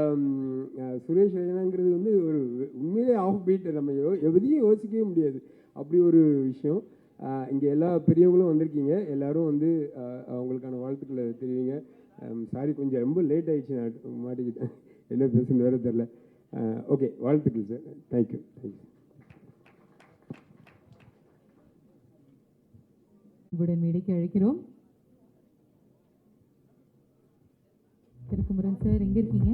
[SPEAKER 10] சுரேஷ் ரெய்னாங்கிறது வந்து ஒரு உண்மையிலே ஆஃப் பீட், நம்ம எதையும் யோசிக்கவே முடியாது, அப்படி ஒரு விஷயம். இங்கே எல்லா பெரியவங்களும் வந்திருக்கீங்க, எல்லோரும் வந்து அவங்களுக்கான வாழ்த்துக்களை தெரிவிங்க. சாரி, கொஞ்சம் ரொம்ப லேட் ஆகிடுச்சு, நான் மாட்டிக்கிட்டேன், என்ன பேசுன்னு வேறு தெரில. ஓகே, வாழ்த்துக்கள் சார். தேங்க்யூ.
[SPEAKER 1] உங்களுடன் மேடைக்கு அழைக்கிறோம். திருக்குமரன் சார், எங்க இருக்கீங்க?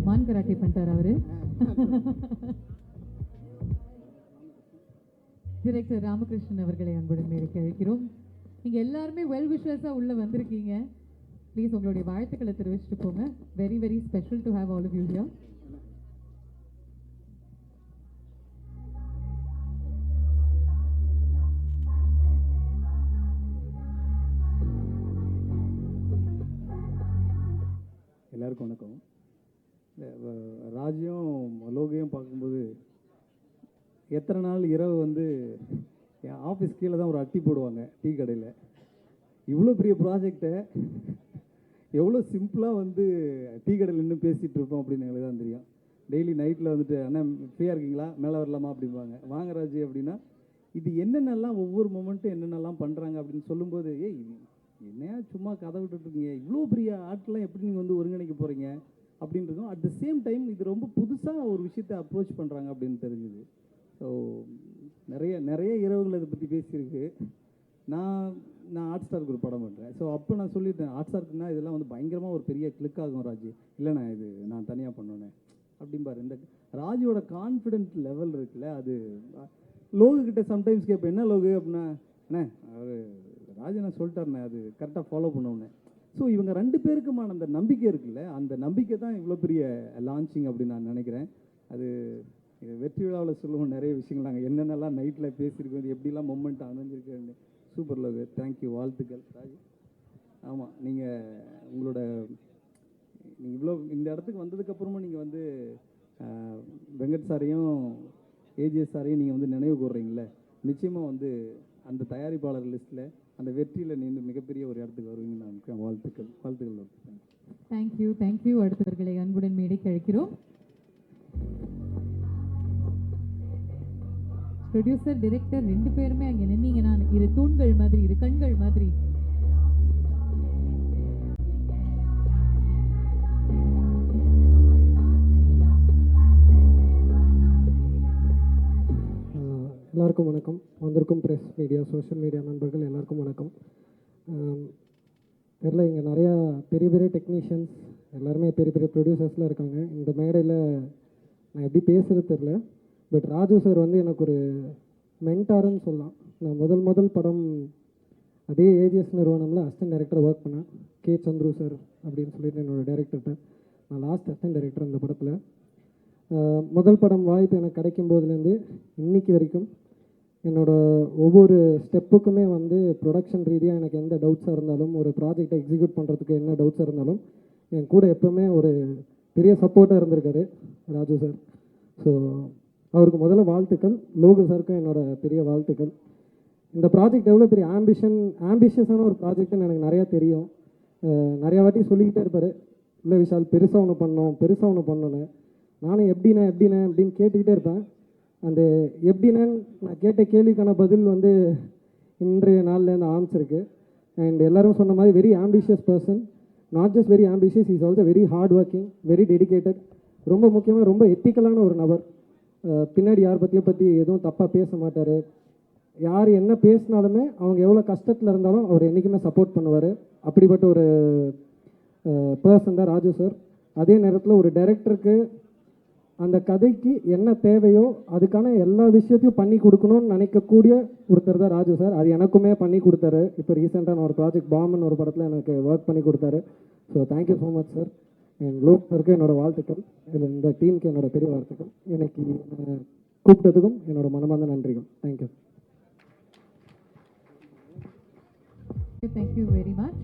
[SPEAKER 1] மான் கராட்டே பண்ணிட்டார் அவரு. டைரக்டர் ராமகிருஷ்ணன் அவர்களை அன்புடன் மேடைக்கு அழைக்கிறோம். நீங்க எல்லாருமே வெல் விஷர்ஸா உள்ள வந்திருக்கீங்க. ப்ளீஸ் உங்களுடைய வாழ்த்துக்களை தெரிவிச்சுட்டு போங்க. Very very special to have all of you here.
[SPEAKER 3] எல்லாருக்கும் வணக்கம். ராஜையும் லோகையும் பார்க்கும்போது எத்தனை நாள் இரவு வந்து என் ஆஃபீஸ் கீழே தான் ஒரு அட்டி போடுவாங்க டீ கடையில். இவ்வளோ பெரிய ப்ராஜெக்டை எவ்வளோ சிம்பிளாக வந்து டீ கடையில் நின்று பேசிகிட்டு இருப்போம் அப்படின்னு எங்களுக்கு தான் தெரியும். டெய்லி நைட்டில் வந்துட்டு அண்ணா ஃப்ரீயாக இருக்கீங்களா, மேலே வரலாமா அப்படிம்பாங்க. வாங்க ராஜு அப்படின்னா இது என்னென்னலாம் ஒவ்வொரு மொமெண்ட்டும் என்னென்னலாம் பண்ணுறாங்க அப்படின்னு சொல்லும்போது, ஏய் என்னையா சும்மா கதை விட்டுட்ருக்கீங்க, இவ்வளோ பெரிய ஆட்கள்லாம் எப்படி நீங்கள் வந்து ஒருங்கிணைக்க போகிறீங்க அப்படின்றதும், அட் த சேம் டைம் இது ரொம்ப புதுசாக ஒரு விஷயத்தை அப்ரோச் பண்ணுறாங்க அப்படின்னு தெரிஞ்சுது. ஸோ நிறைய இரவுகள் இதை பற்றி பேசியிருக்கு. நான் ஹாட் ஸ்டாருக்கு ஒரு படம் பண்ணுறேன். ஸோ அப்போ நான் சொல்லிட்டேன், ஹாட் ஸ்டாருக்குன்னா இதெல்லாம் வந்து பயங்கரமாக ஒரு பெரிய கிளிக் ஆகும் ராஜு, இல்லைண்ணா இது நான் தனியாக பண்ணோன்னே அப்படிம்பாரு. இந்த ராஜுவோட கான்ஃபிடென்ட் லெவல் இருக்குல்ல, அது லோகுக்கிட்ட சம்டைம்ஸ் கேட்பேன், என்ன லோகு அப்படின்னா, அண்ணே அவர் ராஜு நான் சொல்லிட்டாருண்ணே, அது கரெக்டாக ஃபாலோ பண்ணுவோன்னே. ஸோ இவங்க 2 பேருக்குமான அந்த நம்பிக்கை இருக்குல்ல, அந்த நம்பிக்கை தான் இவ்வளோ பெரிய லான்ச்சிங் அப்படின்னு நான் நினைக்கிறேன். அது வெற்றி விழாவில் சொல்லுவோம் நிறைய விஷயங்கள், நாங்கள் என்னென்னலாம் நைட்டில் பேசியிருக்கோம், எப்படிலாம் மொமெண்ட் அமைஞ்சிருக்குன்னு. சூப்பர் லோகு, தேங்க்யூ, வாழ்த்துக்கள் ராஜு. ஆமாம், நீங்கள் உங்களோட இவ்வளோ இந்த இடத்துக்கு வந்ததுக்கப்புறமும் நீங்கள் வந்து வெங்கட் சாரையும் ஏஜிஎஸ் சாரையும் நீங்கள் வந்து நினைவு கூர்றீங்களே, நிச்சயமாக வந்து அந்த தயாரிப்பாளர் லிஸ்ட்டில் அந்த வெற்றியில் நீங்கள் மிகப்பெரிய ஒரு இடத்துக்கு வருவீங்கன்னு நான் வாழ்த்துக்கள்.
[SPEAKER 1] தேங்க்யூ. அடுத்தவர்களை அன்புடன் மேடைக்கு அழைக்கிறோம். ப்ரொடியூசர், டைரக்டர் 2 பேருமே அங்கே நின்னீங்கன்னா இரு தூண்கள் மாதிரி, இரு கண்கள் மாதிரி.
[SPEAKER 11] எல்லாருக்கும் வணக்கம். வந்திருக்கும் ப்ரெஸ் மீடியா, சோஷியல் மீடியா நண்பர்கள் எல்லாருக்கும் வணக்கம். தெரில, இங்கே நிறையா பெரிய பெரிய டெக்னீஷியன்ஸ் எல்லாருமே பெரிய பெரிய ப்ரொடியூசர்ஸ்லாம் இருக்காங்க. இந்த மேடையில் நான் எப்படி பேசுகிறது தெரில. பட் ராஜு சார் வந்து எனக்கு ஒரு மென்டாருன்னு சொல்லலாம். நான் முதல் படம் அதே ஏஜிஎஸ் நிறுவனமில் அசிஸ்டன்ட் டைரக்டர் ஒர்க் பண்ணேன். கே சந்துரு சார் அப்படின்னு சொல்லிட்டு என்னோடய டைரக்டர்கிட்ட நான் லாஸ்ட் அசிஸ்டன்ட் டைரக்டர் அந்த படத்தில். முதல் படம் வாய்ப்பு எனக்கு கிடைக்கும் போதுலேருந்து இன்றைக்கி வரைக்கும் என்னோடய ஒவ்வொரு ஸ்டெப்புக்குமே வந்து ப்ரொடக்ஷன் ரீதியாக எனக்கு எந்த டவுட்ஸாக இருந்தாலும், ஒரு ப்ராஜெக்டை எக்ஸிக்யூட் பண்ணுறதுக்கு என்ன டவுட்ஸாக இருந்தாலும் என் கூட எப்போவுமே ஒரு பெரிய சப்போர்ட்டாக இருந்திருக்காரு ராஜு சார். ஸோ அவருக்கு முதல்ல வாழ்த்துக்கள். லோகு சாருக்கும் என்னோடய பெரிய வாழ்த்துக்கள். இந்த ப்ராஜெக்ட் எவ்வளோ பெரிய ஆம்பிஷியஸான ஒரு ப்ராஜெக்ட்னு எனக்கு நிறையா தெரியும். நிறையா வாட்டி சொல்லிக்கிட்டே இருப்பார், இல்லை விஷால் பெருசாக ஒன்று பண்ணணுன்னு. நானும் எப்படிண்ணே அப்படின்னு கேட்டுக்கிட்டே இருப்பேன். அந்த எப்படின்னு நான் கேட்ட கேள்விக்கான பதில் வந்து இன்றைய நாள்லேருந்து ஆரம்பிச்சிருக்கு. அண்ட் எல்லோரும் சொன்ன மாதிரி very ambitious person. Not just very ambitious, is also very hard working, very dedicated. ரொம்ப முக்கியமாக ரொம்ப எத்திக்கலான ஒரு நபர். பின்னாடி யார் பற்றி எதுவும் தப்பாக பேச மாட்டார். யார் என்ன பேசினாலுமே அவங்க எவ்வளோ கஷ்டத்தில் இருந்தாலும் அவர் என்றைக்குமே சப்போர்ட் பண்ணுவார். அப்படிப்பட்ட ஒரு பர்சன் தான் ராஜு சார். அதே நேரத்தில் ஒரு டைரக்டருக்கு அந்த கதைக்கு என்ன தேவையோ அதுக்கான எல்லா விஷயத்தையும் பண்ணி கொடுக்கணும்னு நினைக்கக்கூடிய ஒருத்தர் தான் ராஜு சார். அது எனக்குமே பண்ணி கொடுத்தாரு. இப்போ ரீசெண்டாக நான் ஒரு ப்ராஜெக்ட் பாம்பன் ஒரு படத்தில் எனக்கு ஒர்க் பண்ணி கொடுத்தாரு. So thank you so much sir. என் லோக் சாருக்கு என்னோடய வாழ்த்துக்கள். இதில் இந்த டீமுக்கு என்னோடய பெரிய வாழ்த்துக்கள். எனக்கு கூப்பிட்டதுக்கும் என்னோடய மனமார்ந்த நன்றிகள்.
[SPEAKER 1] Thank you very much.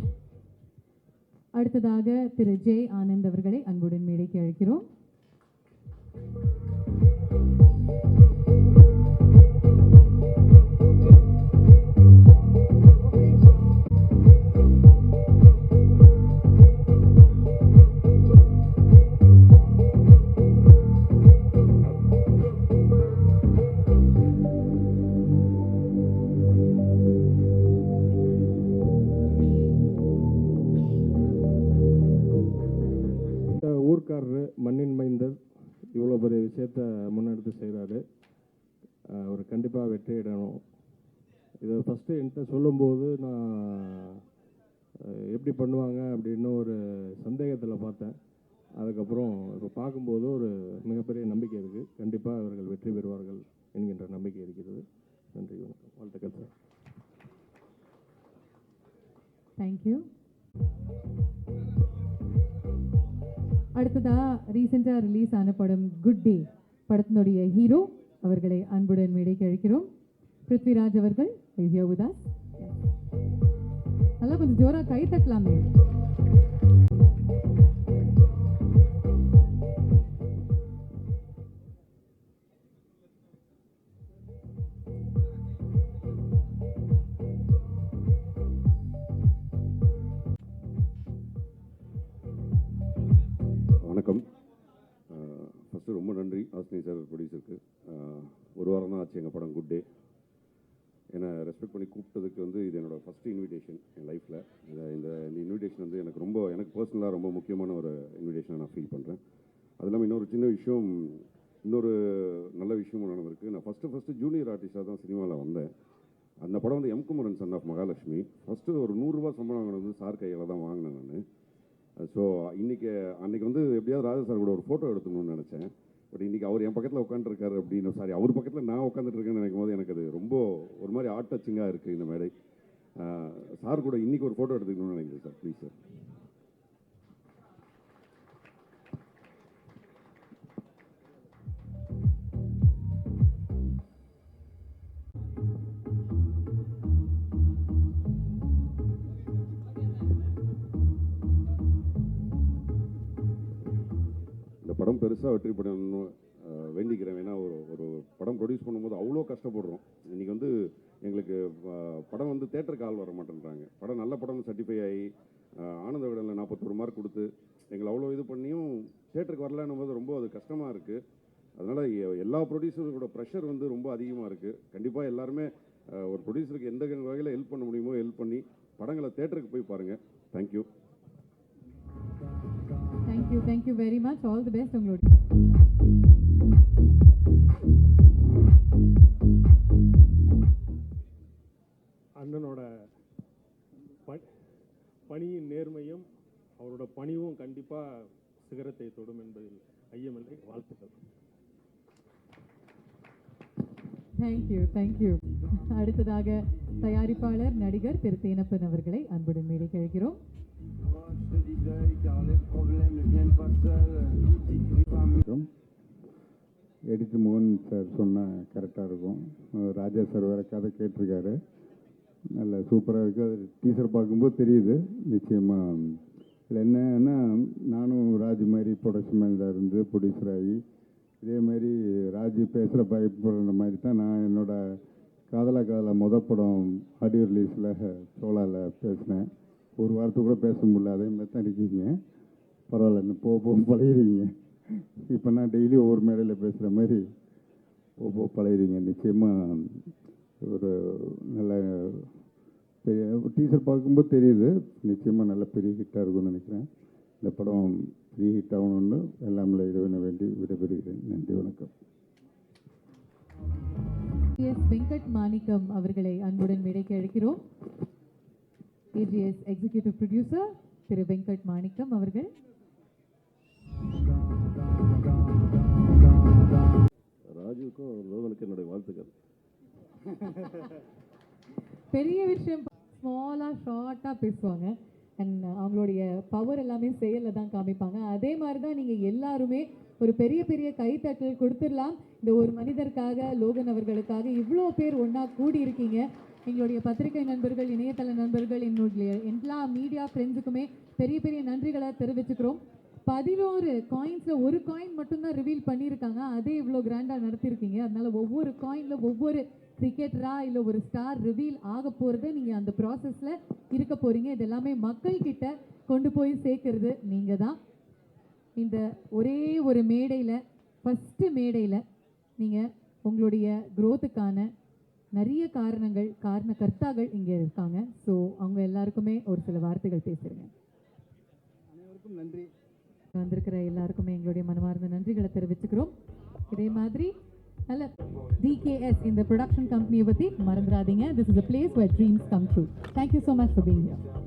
[SPEAKER 1] அடுத்ததாக திரு ஜே ஆனந்த் அவர்களை அன்புடன் மேடைக்கு அழைக்கிறோம்.
[SPEAKER 7] ஊர்க்காரர், மண்ணின் மைந்தர், இவ்வளோ பெரிய விஷயத்த முன்னெடுத்து செய்கிறாரு. அவர் கண்டிப்பாக வெற்றியிடணும். இதை ஃபஸ்ட்டு என்கிட்ட சொல்லும்போது நான் எப்படி பண்ணுவாங்க அப்படின்னு ஒரு சந்தேகத்தில் பார்த்தேன். அதுக்கப்புறம் இப்போ பார்க்கும்போது ஒரு மிகப்பெரிய நம்பிக்கை இருக்குது. கண்டிப்பாக அவர்கள் வெற்றி பெறுவார்கள் என்கின்ற நம்பிக்கை இருக்கிறது. நன்றி, வணக்கம், வாழ்த்துக்கள் சார்.
[SPEAKER 1] தேங்க்யூ. அடுத்ததா ரீசெண்டாக ரிலீஸ் ஆன படம் குட் டே படத்தினுடைய ஹீரோ அவர்களை அன்புடன் மேடைக்கு அழைக்கிறோம். பிருத்விராஜ் அவர்கள் நல்லா கொஞ்சம் ஜோராக கை தட்டலாமே.
[SPEAKER 12] வணக்கம். ஃபஸ்ட்டு ரொம்ப நன்றி ஆஸ்னி சார் ப்ரொடியூசருக்கு. ஒரு வாரம் தான் ஆச்சு எங்கள் படம் குட் டே. என்னை ரெஸ்பெக்ட் பண்ணி கூப்பிட்டதுக்கு வந்து இது என்னோடய ஃபஸ்ட்டு இன்விடேஷன் என் லைஃப்பில். இந்த இன்விடேஷன் வந்து எனக்கு பர்சனலாக ரொம்ப முக்கியமான ஒரு இன்விடேஷனை நான் ஃபீல் பண்ணுறேன். அது இல்லாமல் இன்னொரு சின்ன விஷயம், இன்னொரு நல்ல விஷயமும் நடந்திருக்கு. நான் ஃபஸ்ட்டு ஜூனியர் ஆர்டிஸ்டாக தான் சினிமாவில் வந்தேன். அந்த படம் வந்து M Kumaran son of Mahalakshmi. First ஒரு 100 ரூபா சம்பளம் வாங்கினது சார் கையில் தான் வாங்கினேன் நான். ஸோ அன்றைக்கி வந்து எப்படியாவது ராஜா சார் கூட ஒரு ஃபோட்டோ எடுத்துக்கணும்னு நினச்சேன். பட் இன்றைக்கி அவர் என் பக்கத்தில் உட்காந்துருக்காரு அப்படின்னு, சாரி அவர் பக்கத்தில் நான் உட்காந்துட்டு இருக்கேன்னு நினைக்கும் போது எனக்கு அது ரொம்ப ஒரு மாதிரி ஆர்ட் டச்சிங்காக இருக்குது இந்த மேடை. சார் கூட இன்றைக்கி ஒரு ஃபோட்டோ எடுத்துக்கணும்னு நினைக்கிறேன் சார், ப்ளீஸ் சார். பெருசாக வெற்றி பண்ணணும் வேண்டிக்கிறேன். ஏன்னா ஒரு படம் ப்ரொடியூஸ் பண்ணும்போது அவ்வளோ கஷ்டப்படுறோம். இன்றைக்கி வந்து எங்களுக்கு படம் வந்து தேட்டருக்கு ஆள் வர மாட்டேன்றாங்க. படம் நல்ல படம் சர்டிஃபை ஆகி ஆனந்த விடனில் 41 மார்க் கொடுத்து எங்களை அவ்வளோ இது பண்ணியும் தேட்டருக்கு வரலன்னும் போது ரொம்ப அது கஷ்டமாக இருக்குது. அதனால் எல்லா ப்ரொடியூசரோட ப்ரெஷர் வந்து ரொம்ப அதிகமாக இருக்குது. கண்டிப்பாக எல்லாருமே ஒரு ப்ரொடியூசருக்கு எந்த வகையில் ஹெல்ப் பண்ண முடியுமோ ஹெல்ப் பண்ணி படங்களை தேட்டருக்கு போய் பாருங்கள். Thank you.
[SPEAKER 1] Thank you very much. All the best உங்களோட.
[SPEAKER 13] அண்ணனோட பணியின் நேர்மையும் அவரோட பணிவும் கண்டிப்பாக சிகரத்தை தொடும் என்பதில் ஐயமில்லை. வாழ்த்துக்கள்.
[SPEAKER 1] தேங்க்யூ. அடுத்ததாக தயாரிப்பாளர் நடிகர் திரு தேனப்பன் அவர்களை அன்புடன் மேடைக்கு அழைக்கிறோம்.
[SPEAKER 14] எடிட்டர் மோகன் சார் சொன்னால் கரெக்டாக இருக்கும். ராஜா சார் வேறு கதை கேட்டிருக்காரு, நல்ல சூப்பராக இருக்குது. அது டீசர் பார்க்கும்போது தெரியுது நிச்சயமாக. இதில் என்னன்னா, நானும் ராஜ் மாதிரி ப்ரொடக்ஷன் மேனேஜராக இருந்து ப்ரொடியூசர் ஆகி இதே மாதிரி ராஜ் பேசுகிற பயப்படுற மாதிரி தான் நான் என்னோடய காதலா படம் ஆடியோ ரிலீஸில் சோலாவில் பேசினேன். ஒரு வாரத்தை கூட பேச முடியல. அதே மாதிரி தான் இருக்கீங்க. பரவாயில்ல, இந்த போக பழகிறீங்க. இப்போ நான் டெய்லி ஒவ்வொரு மேடையில் பேசுகிற மாதிரி போக பழகிறீங்க. நிச்சயமாக ஒரு நல்ல பெரிய டீசர் பார்க்கும்போது தெரியுது, நிச்சயமாக நல்ல பெரிய ஹிட்டாக இருக்கும்னு நினைக்கிறேன். இந்த படம் பெரிய ஹிட் ஆகணும்னு எல்லாமே இறைவனை வேண்டி விடைபெறுகிறேன். நன்றி, வணக்கம்.
[SPEAKER 1] எஸ் வெங்கட் மாணிக்கம் அவர்களை அன்புடன் மேடைக்கு அழைக்கிறோம். AGS எக்ஸிக்யூட்டிவ் ப்ரொடியூசர் திரு வெங்கட் மாணிக்கம் அவர்கள்.
[SPEAKER 12] ராஜுவுக்கும் லோகனுக்கு என்னுடைய வாழ்த்துக்கள்.
[SPEAKER 1] பெரிய விஷயம், ஸ்மாலாக ஷார்ட்டாக பேசுவாங்க அண்ட் அவங்களுடைய பவர் எல்லாமே செயலில் தான் காமிப்பாங்க. அதே மாதிரி தான் நீங்கள் எல்லாருமே ஒரு பெரிய பெரிய கைத்தட்டல் கொடுத்துடலாம். இந்த ஒரு மனிதருக்காக, லோகன் அவர்களுக்காக இவ்வளோ பேர் ஒன்றா கூடி இருக்கீங்க. எங்களுடைய பத்திரிகை நண்பர்கள், இணையதள நண்பர்கள், என்னுடைய எல்லா மீடியா ஃப்ரெண்ட்ஸுக்குமே பெரிய பெரிய நன்றிகளை தெரிவிச்சுக்கிறோம். 11 காயின்ஸில் ஒரு காயின் மட்டும்தான் ரிவீல் பண்ணியிருக்காங்க. அதே இவ்வளோ கிராண்டாக நடத்தியிருக்கீங்க. அதனால ஒவ்வொரு காயினில் ஒவ்வொரு கிரிக்கெட்டரா இல்லை ஒரு ஸ்டார் ரிவீல் ஆக போகிறது. நீங்கள் அந்த ப்ராசஸில் இருக்க போகிறீங்க. இது எல்லாமே மக்கள்கிட்ட கொண்டு போய் சேர்க்கறது நீங்கள் தான். இந்த ஒரே ஒரு மேடையில், ஃபஸ்ட்டு மேடையில் நீங்கள் உங்களுடைய க்ரோத்துக்கான நிறைய காரணகர்த்தாக்கள் இங்கே இருக்காங்க. ஸோ அவங்க எல்லாருக்குமே ஒரு சில வார்த்தைகள் பேசுகிறேங்க.
[SPEAKER 8] அனைவருக்கும் நன்றி.
[SPEAKER 1] வந்திருக்கிற எல்லாருக்குமே எங்களுடைய மனமார்ந்த நன்றிகளை தெரிவிச்சுக்கிறோம். இதே மாதிரி நல்ல DKS இந்த ப்ரொடக்ஷன் கம்பெனியை பற்றி மறந்துடாதீங்க. This is a place where dreams come true. Thank you so much for being here.